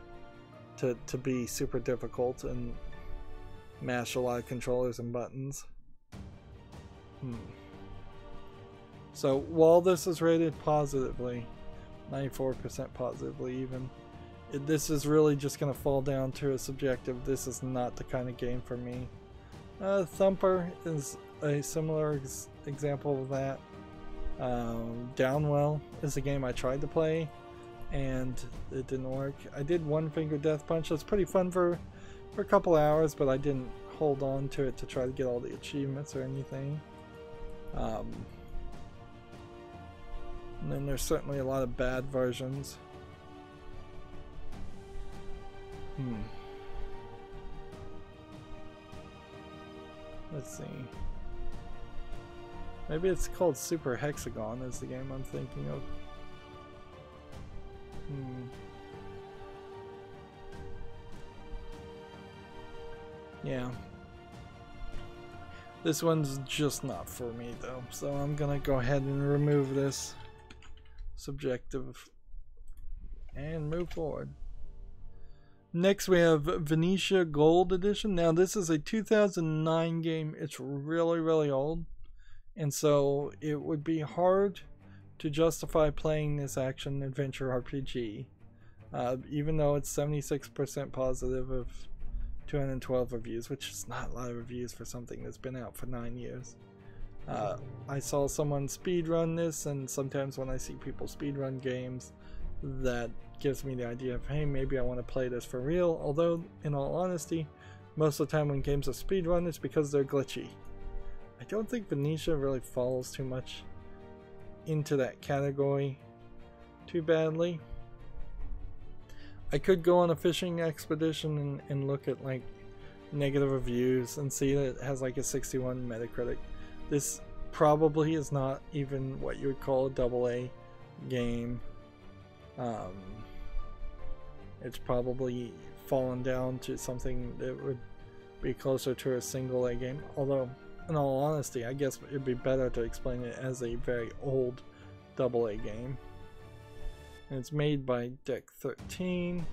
to be super difficult and mash a lot of controllers and buttons. So while this is rated positively, 94% positively even, this is really just going to fall down to a subjective. This is not the kind of game for me. Thumper is a similar example of that. Downwell is a game I tried to play and it didn't work. I did One Finger Death Punch. It's pretty fun for a couple hours, but I didn't hold on to it to try to get all the achievements or anything. And then there's certainly a lot of bad versions. Let's see. Maybe it's called Super Hexagon is the game I'm thinking of. Yeah. This one's just not for me though, so I'm gonna go ahead and remove this subjective and move forward. Next we have Venetia Gold Edition. Now this is a 2009 game. It's really old, and so it would be hard to justify playing this action adventure RPG, even though it's 76% positive of 212 reviews, which is not a lot of reviews for something that's been out for 9 years. I saw someone speedrun this, and sometimes when I see people speedrun games, that gives me the idea of, hey, maybe I want to play this for real. Although, in all honesty, most of the time when games are speedrun, it's because they're glitchy. I don't think Venetia really falls too much into that category too badly. I could go on a fishing expedition and look at like negative reviews and see that it has like a 61 Metacritic. This probably is not even what you would call a AA game. It's probably fallen down to something that would be closer to a single A game. Although, in all honesty, I guess it'd be better to explain it as a very old AA game. And it's made by Deck 13,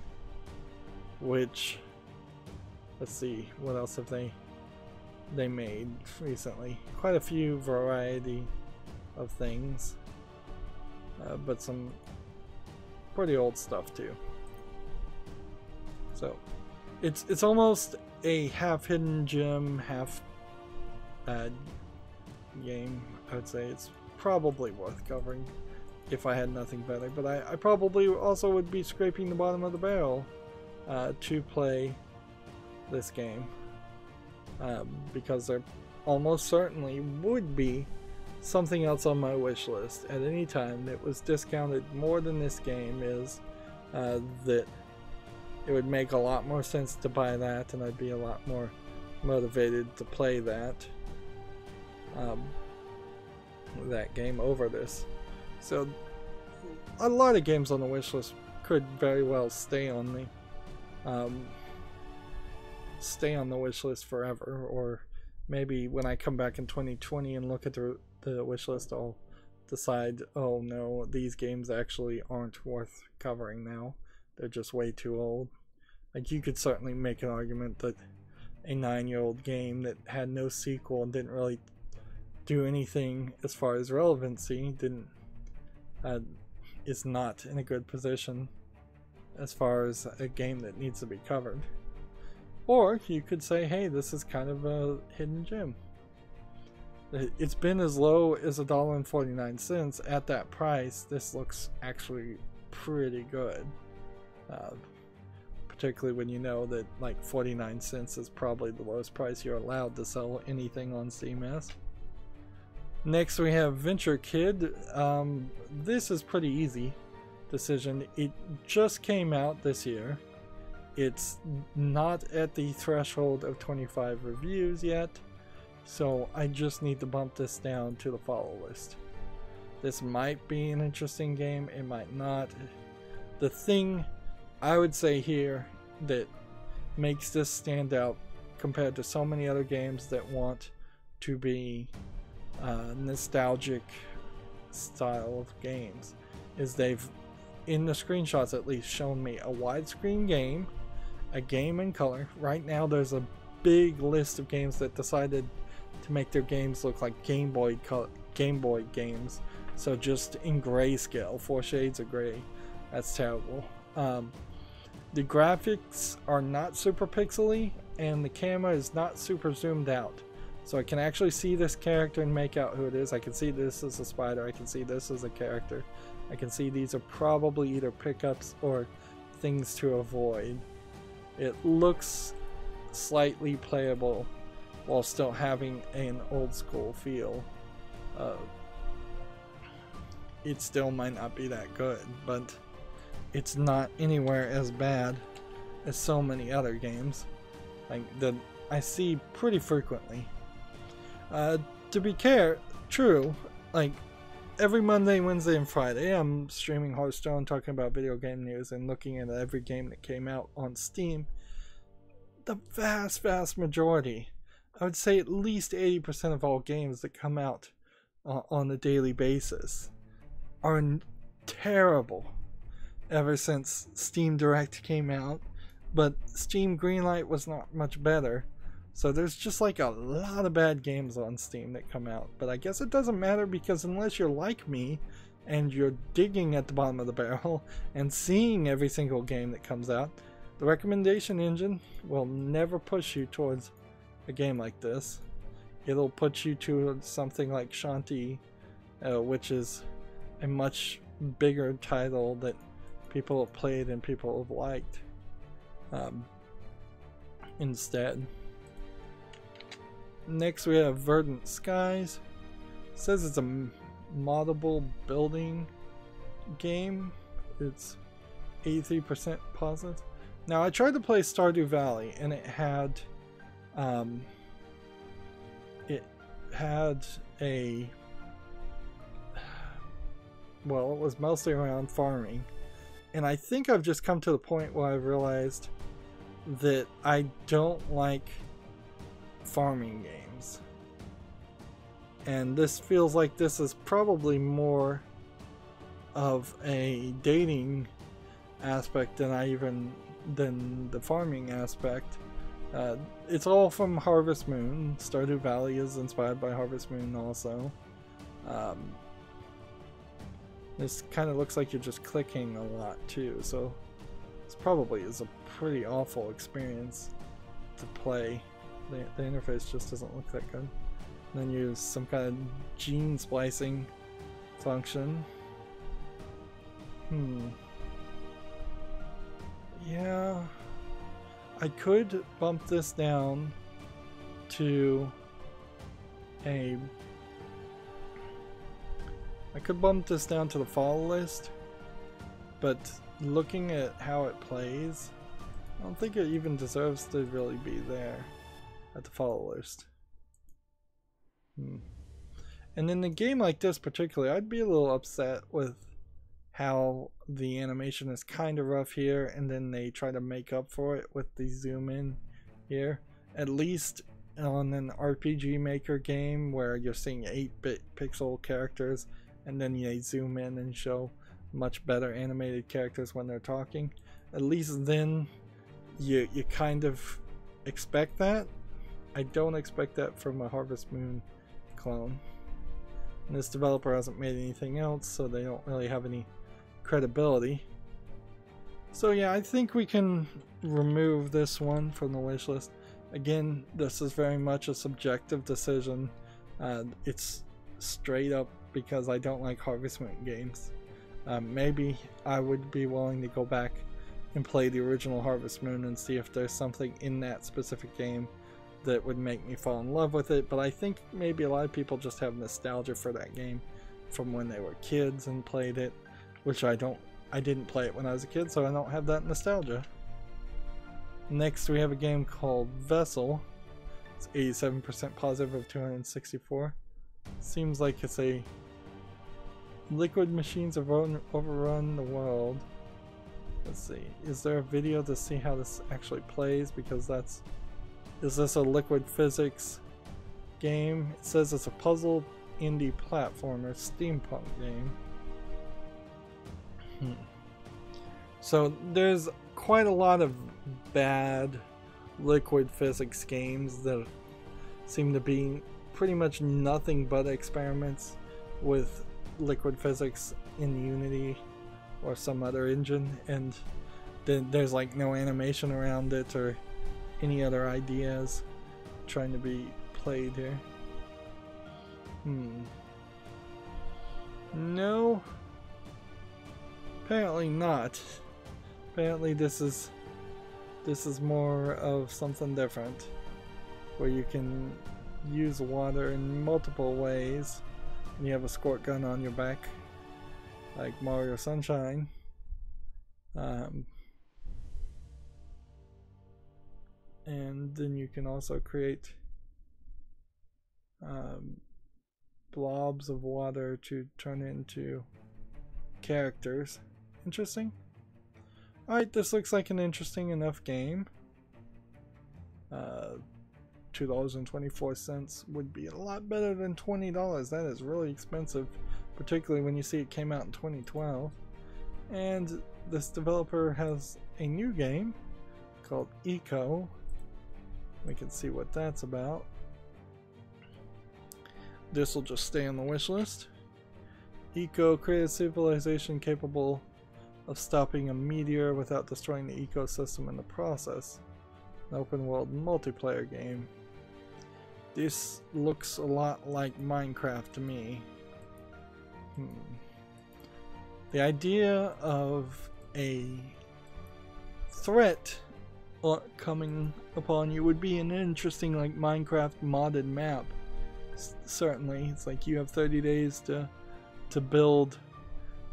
which, let's see, what else have they made recently? Quite a few variety of things, but some pretty old stuff too. So it's almost a half hidden gem, half bad game. I would say it's probably worth covering if I had nothing better, but I probably also would be scraping the bottom of the barrel to play this game, because there almost certainly would be something else on my wish list at any time that was discounted more than this game is, that it would make a lot more sense to buy that, and I'd be a lot more motivated to play that game over this. So a lot of games on the wish list could very well stay on me. stay on the wish list forever, or maybe when I come back in 2020 and look at the wish list, I'll decide, oh no, these games actually aren't worth covering now. They're just way too old. Like, you could certainly make an argument that a 9-year-old game that had no sequel and didn't really do anything as far as relevancy is not in a good position as far as a game that needs to be covered. Or you could say, hey, this is kind of a hidden gem. It's been as low as $1.49. At that price, this looks actually pretty good. Particularly when you know that like 49 cents is probably the lowest price you're allowed to sell anything on Steam as. Next we have Venture Kid. This is pretty easy decision. It just came out this year. It's not at the threshold of 25 reviews yet, so I just need to bump this down to the follow list. This might be an interesting game, it might not. The thing I would say here that makes this stand out compared to so many other games that want to be nostalgic style of games is they've, in the screenshots at least, shown me a widescreen game, a game in color. Right now there's a big list of games that decided to make their games look like Game Boy games, so just in grayscale, 4 shades of gray. That's terrible. The graphics are not super pixely, and the camera is not super zoomed out, so I can actually see this character and make out who it is. I can see this as a spider, I can see this as a character, I can see these are probably either pickups or things to avoid. It looks slightly playable while still having an old school feel. It still might not be that good, but it's not anywhere as bad as so many other games like that I see pretty frequently. To be true, like every Monday, Wednesday, and Friday I'm streaming Hearthstone, talking about video game news, and looking at every game that came out on Steam. The vast majority, I would say at least 80% of all games that come out on a daily basis are terrible ever since Steam Direct came out, but Steam Greenlight was not much better, so there's just like a lot of bad games on Steam that come out. But I guess it doesn't matter, because unless you're like me and you're digging at the bottom of the barrel and seeing every single game that comes out, the recommendation engine will never push you towards a game like this. It'll put you to something like Shanti, which is a much bigger title that people have played and people have liked instead. Next we have Verdant Skies. It says it's a moddable building game. It's 83% positive. Now I tried to play Stardew Valley and it had a, well, it was mostly around farming, and I think I've just come to the point where I've realized that I don't like farming games, and this feels like this is probably more of a dating aspect than the farming aspect. It's all from Harvest Moon. Stardew Valley is inspired by Harvest Moon also. This kind of looks like you're just clicking a lot too, so this probably is a pretty awful experience to play. The interface just doesn't look that good. And then use some kind of gene splicing function. Yeah, I could bump this down to the follow list, but looking at how it plays, I don't think it even deserves to really be there at the follow list. And in a game like this particularly, I'd be a little upset with how the animation is kind of rough here, and then they try to make up for it with the zoom in here. At least on an RPG Maker game where you're seeing 8-bit pixel characters and then you zoom in and show much better animated characters when they're talking. At least then you kind of expect that. I don't expect that from a Harvest Moon clone. And this developer hasn't made anything else, so they don't really have any credibility. So yeah, I think we can remove this one from the wish list. Again, this is very much a subjective decision. It's straight up because I don't like Harvest Moon games. Maybe I would be willing to go back and play the original Harvest Moon and see if there's something in that specific game that would make me fall in love with it, but I think maybe a lot of people just have nostalgia for that game from when they were kids and played it, which I didn't play it when I was a kid, so I don't have that nostalgia. Next we have a game called Vessel. It's 87% positive of 264. Seems like it's a liquid machines have overrun the world. Let's see, is there a video to see how this actually plays? Because is this a liquid physics game? It says it's a puzzle indie platformer steampunk game. So there's quite a lot of bad liquid physics games that seem to be pretty much nothing but experiments with liquid physics in Unity or some other engine, and then there's like no animation around it or any other ideas trying to be played here. No, apparently not. Apparently this is more of something different, where you can use water in multiple ways and you have a squirt gun on your back like Mario Sunshine. And then you can also create blobs of water to turn into characters. Interesting. Alright, this looks like an interesting enough game. $2.24 would be a lot better than $20. That is really expensive, particularly when you see it came out in 2012. And this developer has a new game called Eco. We can see what that's about. This will just stay on the wish list. Eco, create a civilization capable of stopping a meteor without destroying the ecosystem in the process. An open world multiplayer game. This looks a lot like Minecraft to me. The idea of a threat coming upon you would be an interesting, like, Minecraft modded map. Certainly, it's like you have 30 days to build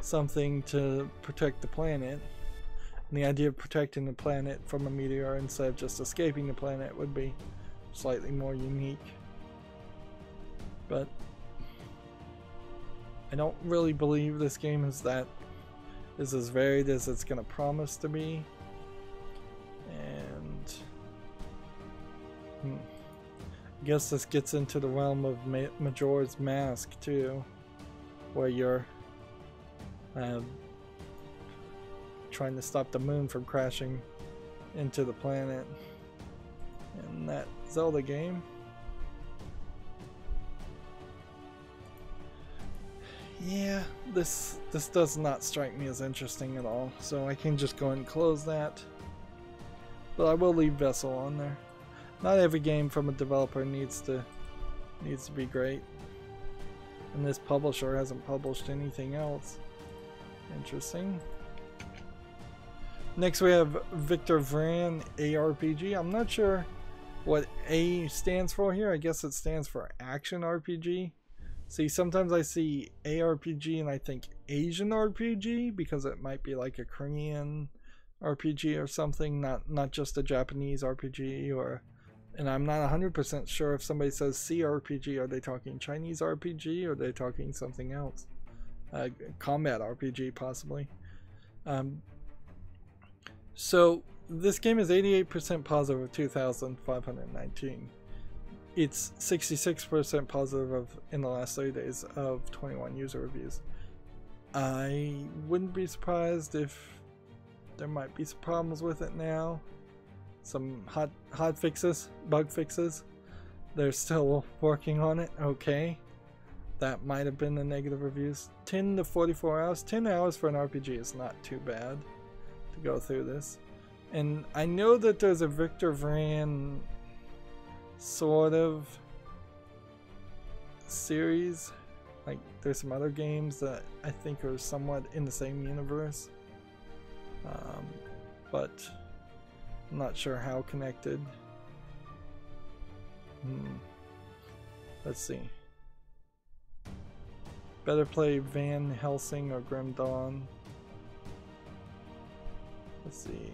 something to protect the planet. And the idea of protecting the planet from a meteor instead of just escaping the planet would be slightly more unique. But I don't really believe this game is as varied as it's gonna promise to be. And I guess this gets into the realm of Majora's Mask too, where you're trying to stop the moon from crashing into the planet. And that Zelda game. Yeah, this does not strike me as interesting at all, so I can just go ahead and close that. But I will leave Vessel on there. Not every game from a developer needs to be great. And this publisher hasn't published anything else. Interesting. Next we have Victor Vran ARPG. I'm not sure what A stands for here. I guess it stands for Action RPG. See, sometimes I see ARPG and I think Asian RPG because it might be like a Korean RPG or something, not just a Japanese RPG. And I'm not 100% sure if somebody says CRPG, are they talking Chinese RPG or are they talking something else? Combat RPG possibly. So this game is 88% positive of 2,519. It's 66% positive of in the last 30 days of 21 user reviews. I wouldn't be surprised if there might be some problems with it now. Some hot fixes, bug fixes. They're still working on it. Okay. That might have been the negative reviews. 10 to 44 hours. 10 hours for an RPG is not too bad to go through this. And I know that there's a Victor Vran sort of series. Like, there's some other games that I think are somewhat in the same universe. But I'm not sure how connected. Let's see. Better play Van Helsing or Grim Dawn. Let's see.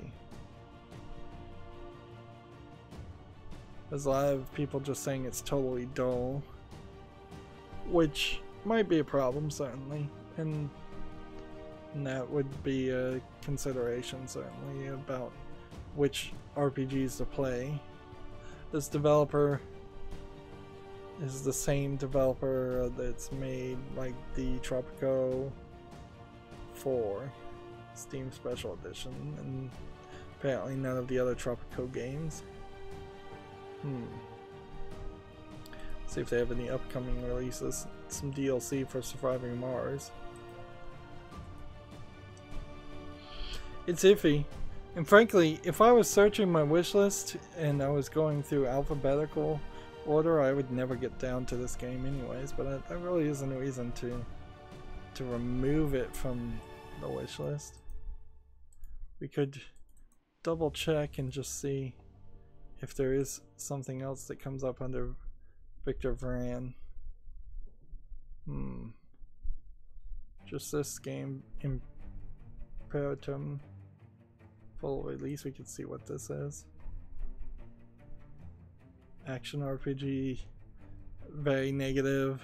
There's a lot of people just saying it's totally dull, which might be a problem, certainly, and that would be a consideration, certainly, about which RPGs to play. This developer is the same developer that's made like the Tropico 4 Steam Special Edition, and apparently none of the other Tropico games. See if they have any upcoming releases. Some DLC for Surviving Mars. It's iffy. And frankly, if I was searching my wish list and I was going through alphabetical order, I would never get down to this game anyways, but there really isn't a reason to remove it from the wish list. We could double check and just see if there is something else that comes up under Victor Vran. Just this game, Imperatum, full release. We can see what this is. Action RPG, very negative.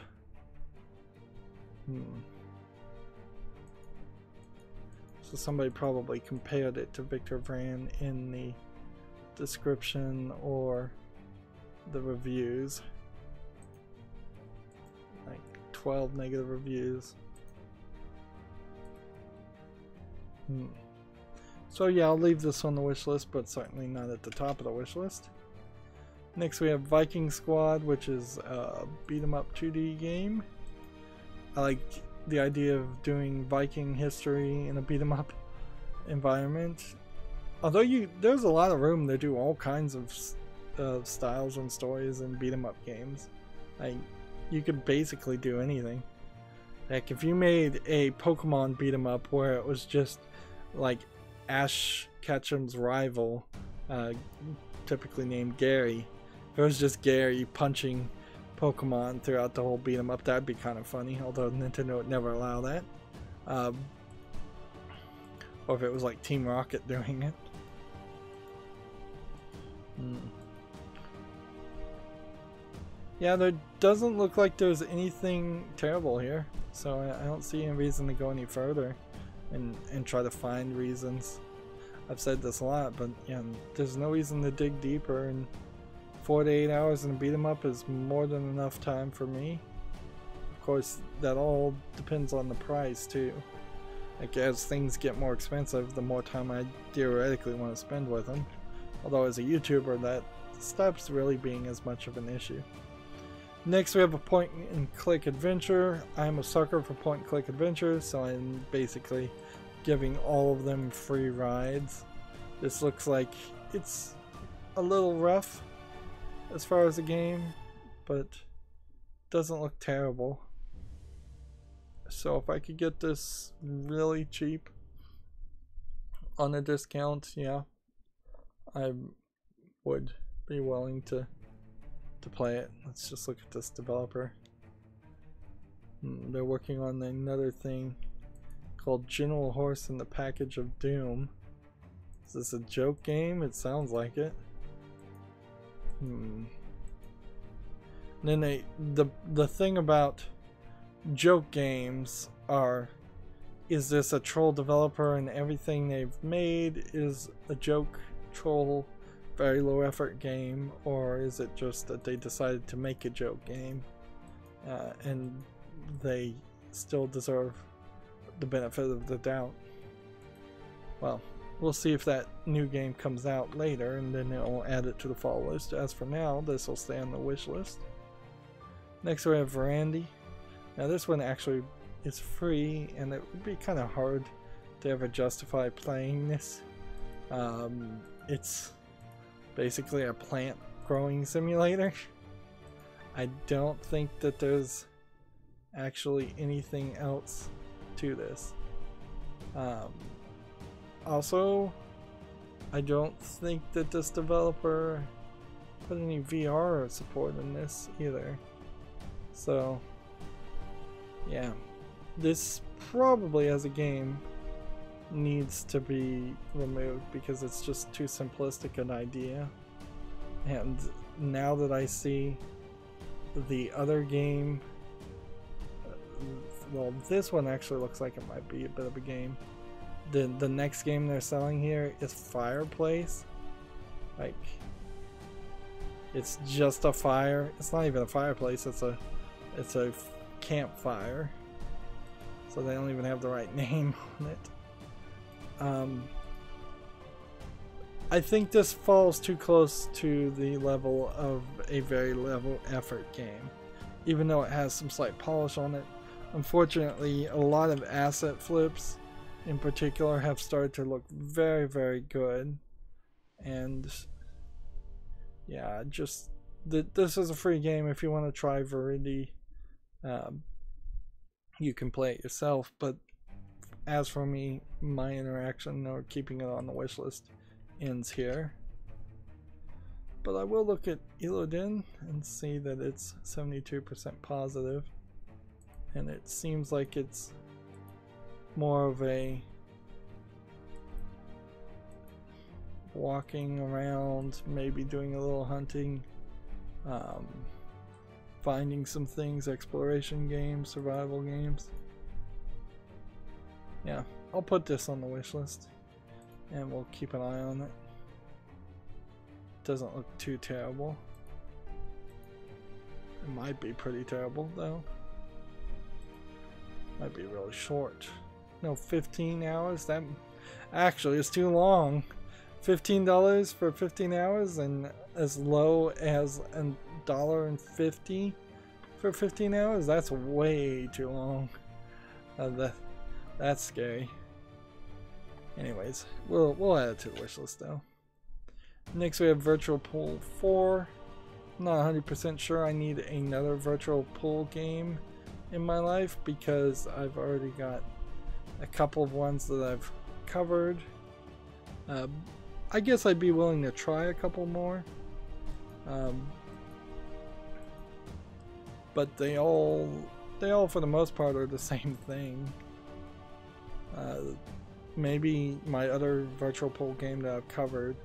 So somebody probably compared it to Victor Vran in the description or the reviews. Like 12 negative reviews. So yeah, I'll leave this on the wish list, but certainly not at the top of the wish list. Next we have Viking Squad, which is a beat 'em up 2D game. I like the idea of doing Viking history in a beat 'em up environment. Although there's a lot of room to do all kinds of styles and stories in beat 'em up games. Like, you could basically do anything. Like, if you made a Pokemon beat 'em up where it was just like Ash Ketchum's rival, typically named Gary. It was just Gary punching Pokemon throughout the whole beat 'em up. That'd be kind of funny, although Nintendo would never allow that. Or if it was like Team Rocket doing it. Yeah, there doesn't look like there's anything terrible here, so I don't see any reason to go any further and try to find reasons. I've said this a lot, but yeah, there's no reason to dig deeper, and 4 to 8 hours in a beat 'em up is more than enough time for me. Of course, that all depends on the price too. Like, as things get more expensive, the more time I theoretically want to spend with them. Although as a YouTuber, that stops really being as much of an issue. Next we have a point and click adventure. I'm a sucker for point and click adventures, so I'm basically giving all of them free rides. This looks like it's a little rough as far as the game, but doesn't look terrible. So if I could get this really cheap on a discount, yeah, I would be willing to play it. Let's just look at this developer. They're working on another thing called General Horse and the Package of Doom. Is this a joke game? It sounds like it. And then the thing about joke games is this a troll developer and everything they've made is a joke troll, very low effort game, or is it just that they decided to make a joke game and they still deserve the benefit of the doubt? Well, we'll see if that new game comes out later, and then it'll add it to the follow list. As for now, this will stay on the wish list. Next we have Verandy. Now this one actually is free, and it would be kind of hard to ever justify playing this. It's basically a plant growing simulator. I don't think that there's actually anything else to this. Also, I don't think that this developer put any VR support in this either. So, yeah, this probably as a game needs to be removed because it's just too simplistic an idea. And now that I see the other game, well, this one actually looks like it might be a bit of a game. The next game they're selling here is Fireplace. Like, it's just a fire. It's not even a fireplace. It's a campfire. So they don't even have the right name on it. I think this falls too close to the level of a very level effort game, even though it has some slight polish on it. Unfortunately, a lot of asset flips in particular have started to look very, very good. And yeah, just this is a free game. If you want to try Verandy, you can play it yourself. But as for me, my interaction or keeping it on the wish list ends here. But I will look at Illidan and see that it's 72% positive, and it seems like it's more of a walking around, maybe doing a little hunting, finding some things, exploration games, survival games. Yeah, I'll put this on the wish list and we'll keep an eye on it. Doesn't look too terrible. It might be pretty terrible though. Might be really short. No, 15 hours? That actually is too long. $15 for 15 hours and as low as $1.50 for 15 hours? That's way too long. That's scary. Anyways, we'll add it to the wish list though. Next we have Virtual Pool 4. I'm not 100% sure I need another Virtual Pool game in my life because I've already got a couple of ones that I've covered. I guess I'd be willing to try a couple more. But they all for the most part are the same thing. Maybe my other virtual pool game that I've covered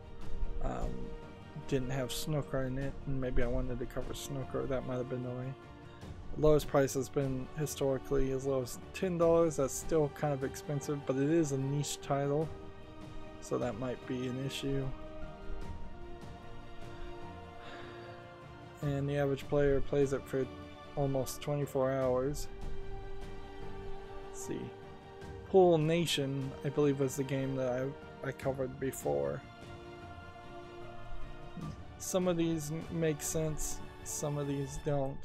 didn't have snooker in it, and maybe I wanted to cover snooker. That might have been the way. The lowest price has been historically as low as $10. That's still kind of expensive, but it is a niche title, so that might be an issue. And the average player plays it for almost 24 hours. Let's see. Pool Nation, I believe, was the game that I covered before. Some of these make sense, some of these don't.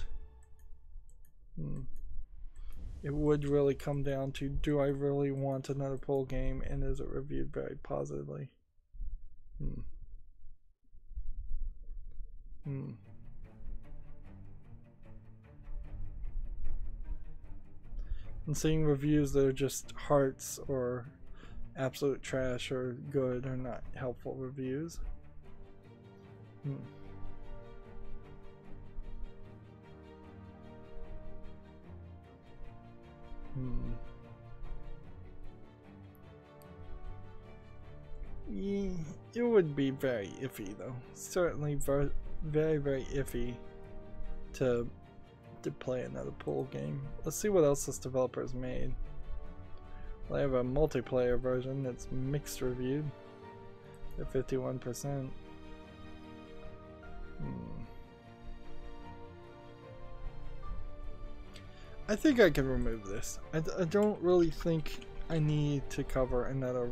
It would really come down to, do I really want another pool game, and is it reviewed very positively? And seeing reviews that are just hearts or absolute trash or good are not helpful reviews. It would be very iffy though. Certainly very, very iffy to play another pool game. Let's see what else this developer has made. Well, they have a multiplayer version that's mixed reviewed. at 51%. I think I can remove this. I don't really think I need to cover another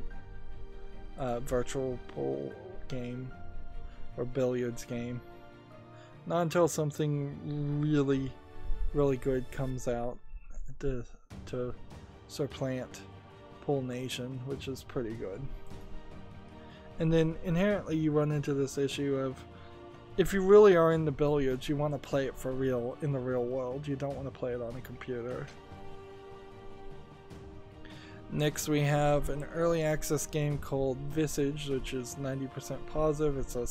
virtual pool game or billiards game. Not until something really, really good comes out to supplant Pool Nation, which is pretty good. And then inherently you run into this issue of, if you really are into billiards, you want to play it for real in the real world. You don't want to play it on a computer. Next we have an early access game called Visage, which is 90% positive. It's a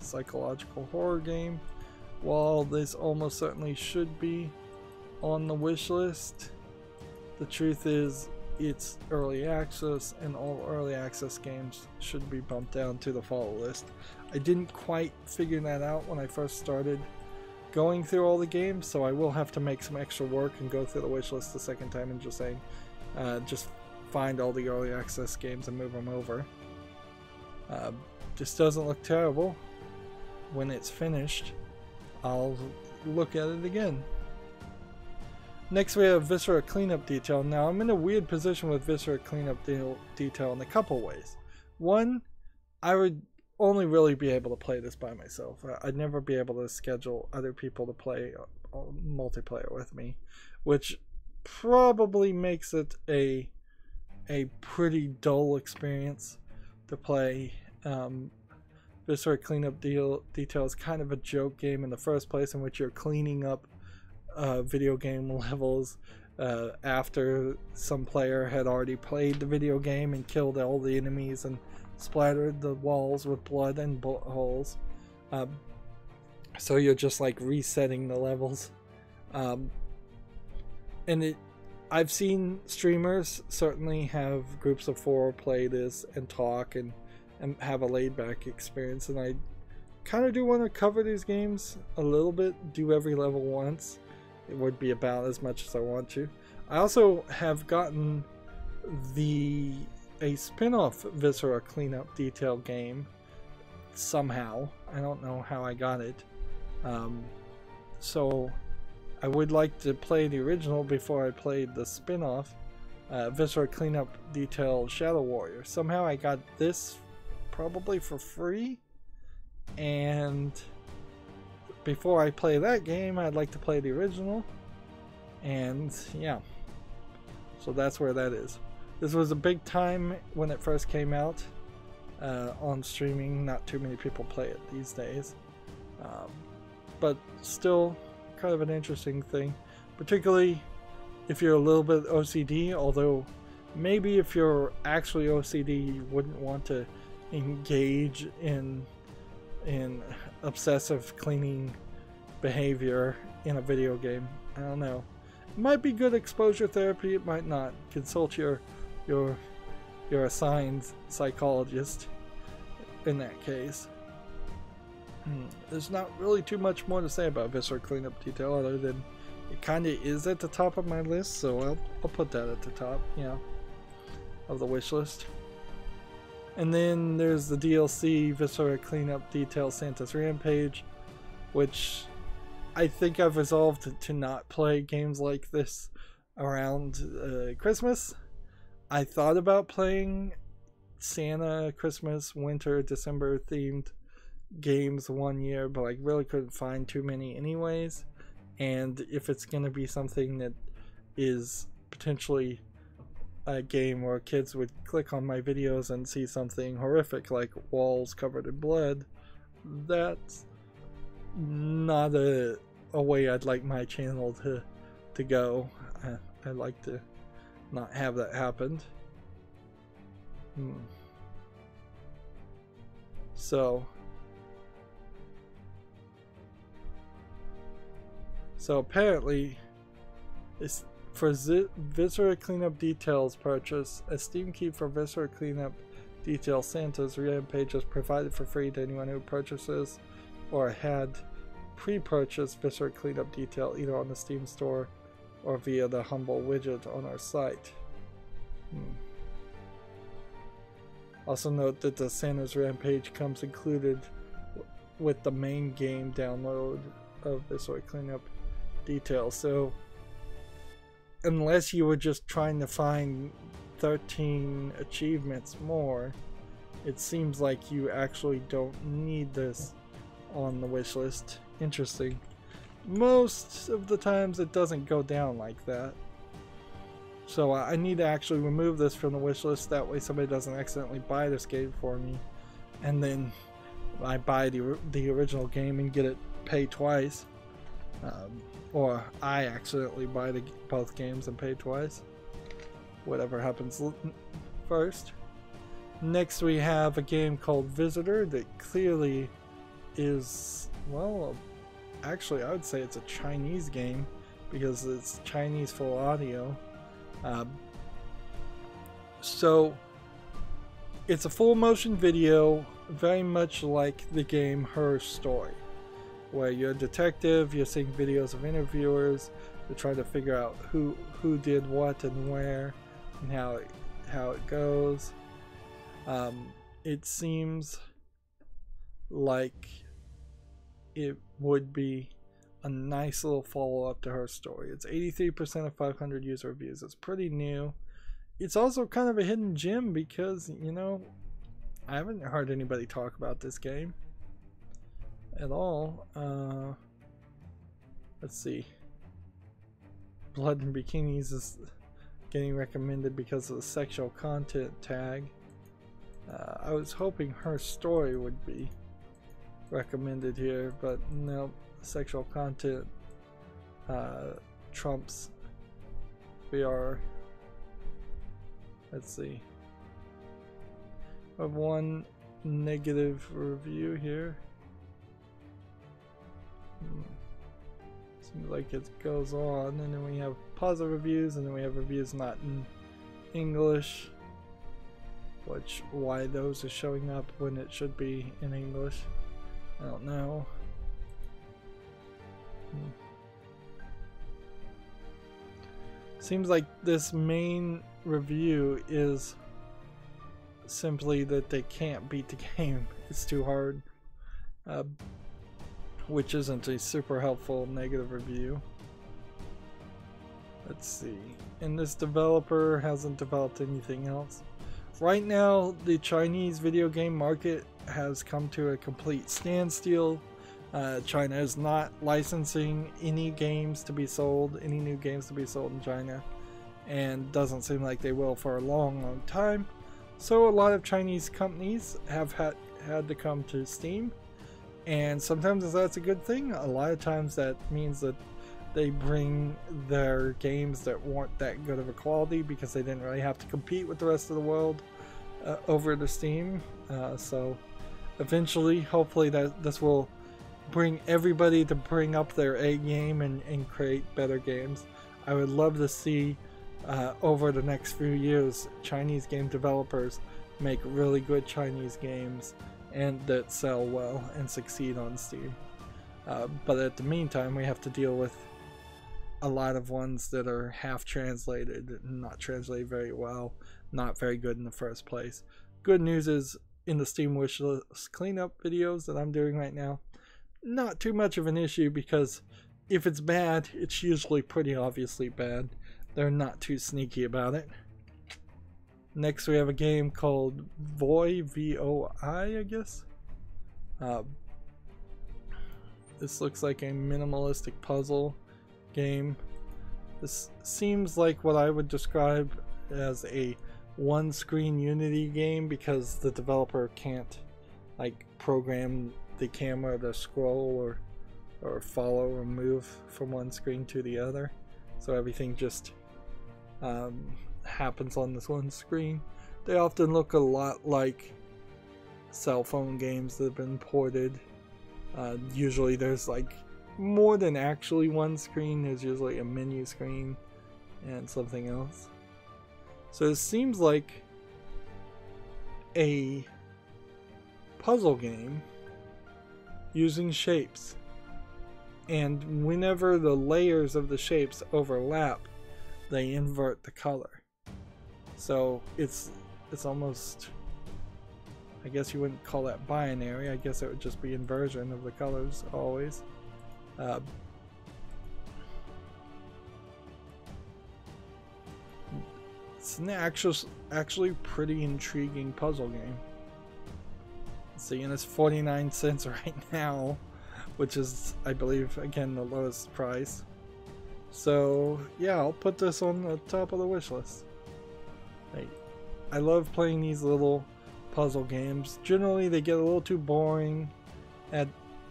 psychological horror game. While this almost certainly should be on the wish list, the truth is it's early access, and all early access games should be bumped down to the follow list. I didn't quite figure that out when I first started going through all the games, so I will have to make some extra work and go through the wish list the second time and just saying, just find all the early access games and move them over. This doesn't look terrible. When it's finished, I'll look at it again. Next we have Viscera Cleanup Detail. Now I'm in a weird position with Viscera Cleanup Detail in a couple ways. One, I would only really be able to play this by myself. I'd never be able to schedule other people to play multiplayer with me, which probably makes it a pretty dull experience to play. Viscera Cleanup Detail is kind of a joke game in the first place, in which you're cleaning up video game levels after some player had already played the video game and killed all the enemies and splattered the walls with blood and bullet holes. So you're just like resetting the levels. And I've seen streamers certainly have groups of 4 play this and talk and have a laid-back experience, and I kind of do want to cover these games a little bit, do every level once. It would be about as much as I want to. I also have gotten a spin-off Viscera Cleanup Detail game somehow. I don't know how I got it. So I would like to play the original before I played the spin-off, Viscera Cleanup Detail Shadow Warrior. Somehow I got this probably for free, and before I play that game I'd like to play the original, and yeah, so that's where that is. This was a big time when it first came out on streaming. Not too many people play it these days, but still kind of an interesting thing, particularly if you're a little bit OCD, although maybe if you're actually OCD you wouldn't want to engage in obsessive cleaning behavior in a video game. I don't know. It might be good exposure therapy, it might not. Consult your assigned psychologist in that case. There's not really too much more to say about Viscera Cleanup Detail other than it kind of is at the top of my list, so I'll put that at the top, yeah, of the wish list. And then there's the DLC Viscera Cleanup Detail Santa's Rampage, which I think I've resolved to not play games like this around Christmas. I thought about playing Santa, Christmas, Winter, December themed games one year, but I really couldn't find too many anyways. And if it's going to be something that is potentially a game where kids would click on my videos and see something horrific like walls covered in blood, that's not a way I'd like my channel to go. I'd like to not have that happen. So apparently it's for Viscera Cleanup Details purchase, a Steam key for Viscera Cleanup Detail Santa's Rampage is provided for free to anyone who purchases or had pre-purchased Viscera Cleanup Detail either on the Steam store or via the Humble widget on our site. Also note that the Santa's Rampage comes included with the main game download of this or cleanup details. So unless you were just trying to find 13 achievements more, it seems like you actually don't need this on the wish list. Interesting. Most of the times it doesn't go down like that. So I need to actually remove this from the wish list, that way somebody doesn't accidentally buy this game for me and then I buy the original game and get it paid twice, or I accidentally buy both games and pay twice. Whatever happens first. Next we have a game called Visitor that clearly is, well, actually I would say it's a Chinese game because it's Chinese full audio. So it's a full motion video, very much like the game Her Story, where you're a detective, you're seeing videos of interviewers to try to figure out who did what and where and how it goes. It seems like it would be a nice little follow-up to Her Story. It's 83% of 500 user reviews. It's pretty new. It's also kind of a hidden gem because, you know, I haven't heard anybody talk about this game at all. Let's see. Blood and Bikinis is getting recommended because of the sexual content tag. I was hoping Her Story would be recommended here, but no, sexual content trumps VR. Let's see. I have one negative review here. Seems like it goes on, and then we have positive reviews, and then we have reviews not in English. Why those are showing up when it should be in English, I don't know. Seems like this main review is simply that they can't beat the game. It's too hard, which isn't a super helpful negative review. Let's see. And this developer hasn't developed anything else. Right now, the Chinese video game market has come to a complete standstill. China is not licensing any games to be sold, any new games to be sold in China, and doesn't seem like they will for a long time. So a lot of Chinese companies have had to come to Steam, and sometimes that's a good thing. A lot of times that means that they bring their games that weren't that good of a quality because they didn't really have to compete with the rest of the world over to Steam. So eventually, hopefully, this will bring everybody to bring up their A game and create better games. I would love to see over the next few years Chinese game developers make really good Chinese games and that sell well and succeed on Steam. But at the meantime, we have to deal with a lot of ones that are half translated, not translated very well, not very good in the first place. Good news is, in the Steam wishlist cleanup videos that I'm doing right now, not too much of an issue, because if it's bad, it's usually pretty obviously bad. They're not too sneaky about it. Next we have a game called Voi, V-O-I, I guess. This looks like a minimalistic puzzle game. This seems like what I would describe as a one-screen Unity game, because the developer can't like program the camera to scroll or follow or move from one screen to the other, so everything just happens on this one screen. They often look a lot like cell phone games that have been ported. Usually there's like more than actually one screen. There's usually a menu screen and something else. So it seems like a puzzle game using shapes, and whenever the layers of the shapes overlap, they invert the color. So it's almost I guess you wouldn't call that binary. I guess it would just be inversion of the colors always. It's an actually pretty intriguing puzzle game. See, and it's 49 cents right now, which is, I believe, again, the lowest price. So yeah, I'll put this on the top of the wish list. I love playing these little puzzle games. Generally they get a little too boring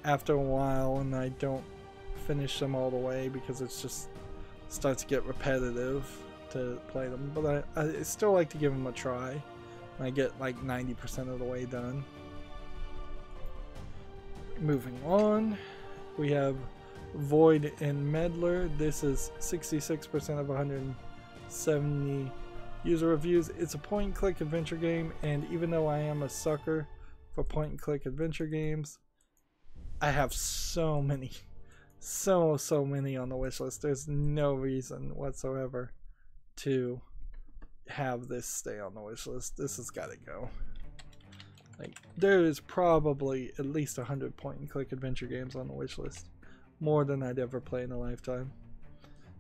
after a while, and I don't finish them all the way because it's just starts to get repetitive to play them. But I still like to give them a try, and I get like 90% of the way done. Moving on, we have Void and Meddler. This is 66% of 170 user reviews. It's a point and click adventure game, and even though I am a sucker for point and click adventure games, I have so many on the wish list. There's no reason whatsoever to have this stay on the wish list. This has got to go. Like, there is probably at least 100 point and click adventure games on the wish list. More than I'd ever play in a lifetime.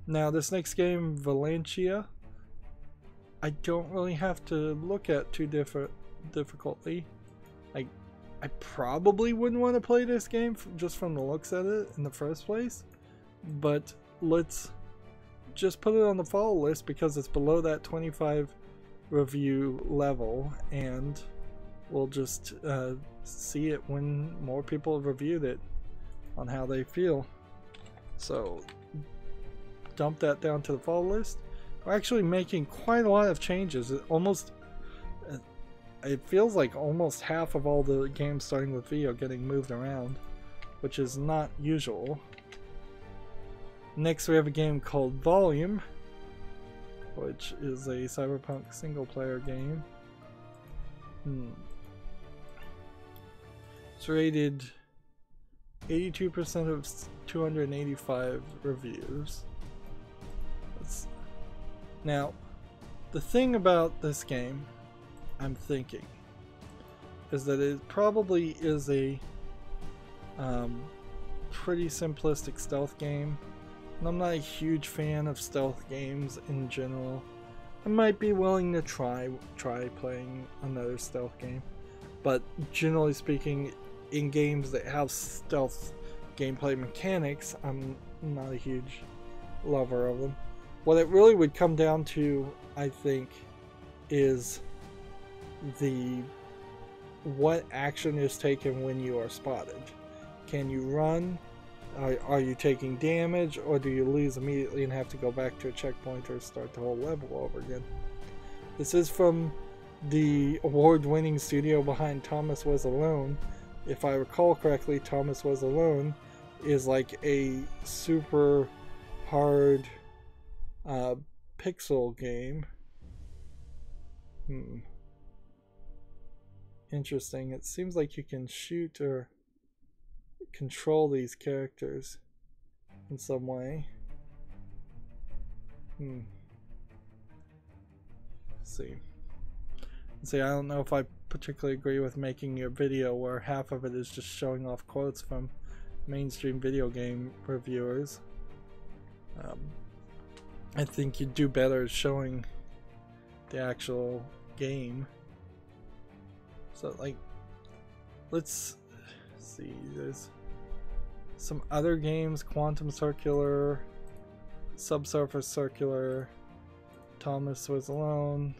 Now this next game, Valencia, I don't really have to look at too difficultly. Like, I probably wouldn't want to play this game just from the looks at it in the first place, but let's just put it on the follow list because it's below that 25 review level, and we'll just see it when more people have reviewed it on how they feel. So dump that down to the follow list. We're actually making quite a lot of changes. It feels like almost half of all the games starting with V are getting moved around, which is not usual. Next we have a game called Volume, which is a cyberpunk single player game. It's rated 82% of 285 reviews. Now, the thing about this game, I'm thinking, is that it probably is a pretty simplistic stealth game, and I'm not a huge fan of stealth games in general. I might be willing to try playing another stealth game, but generally speaking, in games that have stealth gameplay mechanics, I'm not a huge lover of them. What it really would come down to, I think, is what action is taken when you are spotted. Can you run? Are you taking damage, or do you lose immediately and have to go back to a checkpoint or start the whole level over again? This is from the award-winning studio behind Thomas Was Alone. If I recall correctly, Thomas Was Alone is like a super hard pixel game. Interesting. It seems like you can shoot or control these characters in some way. See, I don't know if I particularly agree with making a video where half of it is just showing off quotes from mainstream video game reviewers. I think you'd do better showing the actual game. So, like, let's see, there's some other games: Quantum Circular, Subsurface Circular, Thomas Was Alone,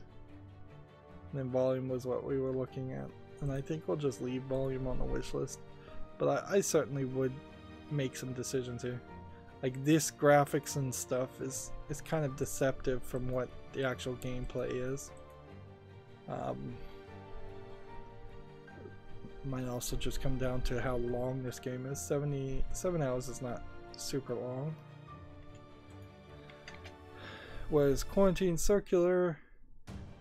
and then Volume was what we were looking at. And I think we'll just leave Volume on the wish list, but I certainly would make some decisions here. Like, this graphics and stuff is kind of deceptive from what the actual gameplay is. Might also just come down to how long this game is. 77 hours is not super long. Whereas Quarantine Circular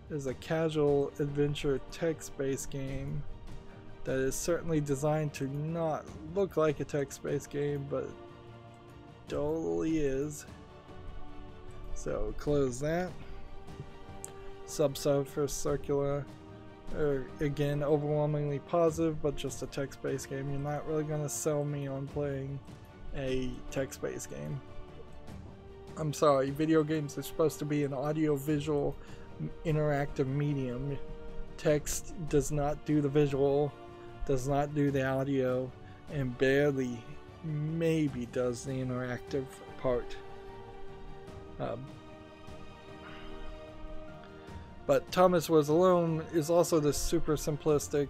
is a casual adventure text-based game that is certainly designed to not look like a text-based game, but totally is. So close that. Subsurface Circular again, overwhelmingly positive, but just a text-based game. You're not really going to sell me on playing a text-based game. I'm sorry, video games are supposed to be an audio-visual interactive medium. Text does not do the visual, does not do the audio, and barely, maybe does the interactive part. But Thomas Was Alone is also this super simplistic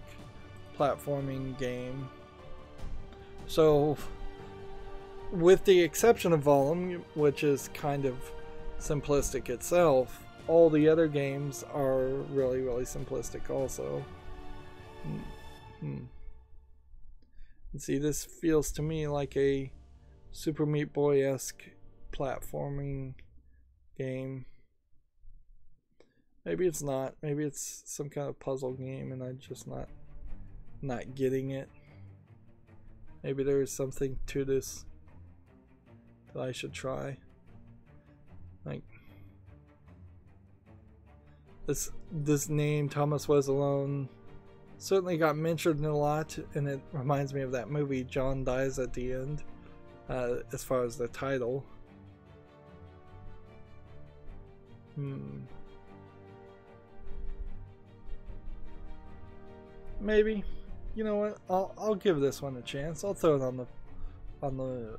platforming game. So, with the exception of Volume, which is kind of simplistic itself, all the other games are really, really simplistic also. And see, this feels to me like a Super Meat Boy-esque platforming game. Maybe it's not. Maybe it's some kind of puzzle game and I'm just not getting it. Maybe there is something to this that I should try. Like this name, Thomas Was Alone, certainly got mentioned a lot, and it reminds me of that movie John Dies at the End, as far as the title. Maybe, you know what? I'll give this one a chance. I'll throw it on the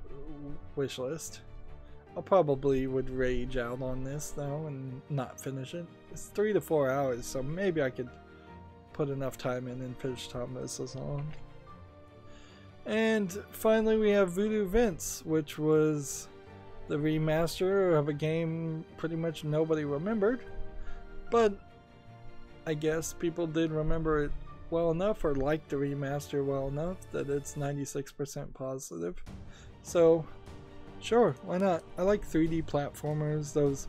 wish list. I probably would rage out on this though and not finish it. It's 3 to 4 hours, so maybe I could put enough time in and finish Thomas Was Alone. And finally, we have Voodoo Vince, which was the remaster of a game pretty much nobody remembered, but I guess people did remember it well enough, or liked the remaster well enough, that it's 96% positive. So sure, why not? I like 3D platformers, those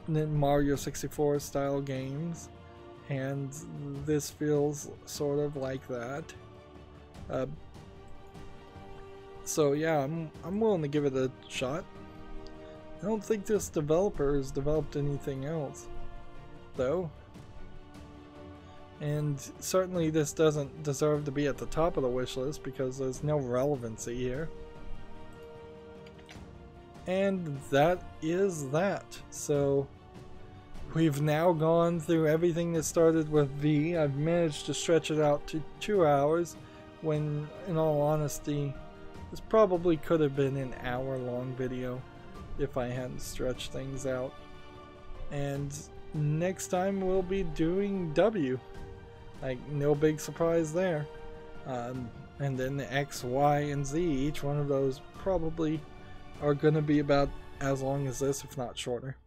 Mario 64 style games, and this feels sort of like that. So yeah, I'm willing to give it a shot. I don't think this developer has developed anything else, though. And certainly this doesn't deserve to be at the top of the wish list because there's no relevancy here. And that is that. So we've now gone through everything that started with V. I've managed to stretch it out to 2 hours when, in all honesty, this probably could have been an hour-long video if I hadn't stretched things out. And next time we'll be doing W. Like, no big surprise there. And then the X, Y, and Z, each one of those probably are going to be about as long as this, if not shorter.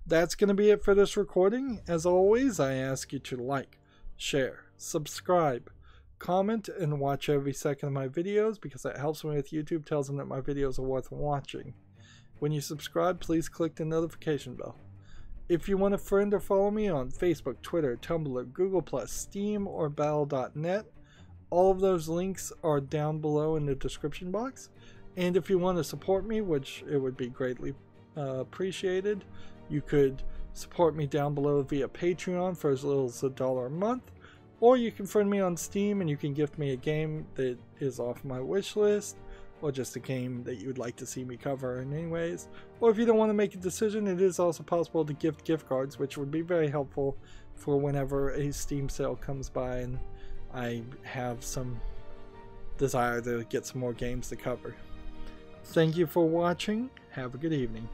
That's going to be it for this recording. As always, I ask you to like, share, subscribe, comment, and watch every second of my videos because that helps me with YouTube, tells them that my videos are worth watching. When you subscribe, please click the notification bell. If you want to friend or follow me on Facebook, Twitter, Tumblr, Google+, Steam, or Battle.net, all of those links are down below in the description box. And if you want to support me, which it would be greatly appreciated, you could support me down below via Patreon for as little as $1 a month, or you can friend me on Steam and you can gift me a game that is off my wish list, or just a game that you would like to see me cover in anyways. Or if you don't want to make a decision, it is also possible to gift cards, which would be very helpful for whenever a Steam sale comes by and I have some desire to get some more games to cover. Thank you for watching. Have a good evening.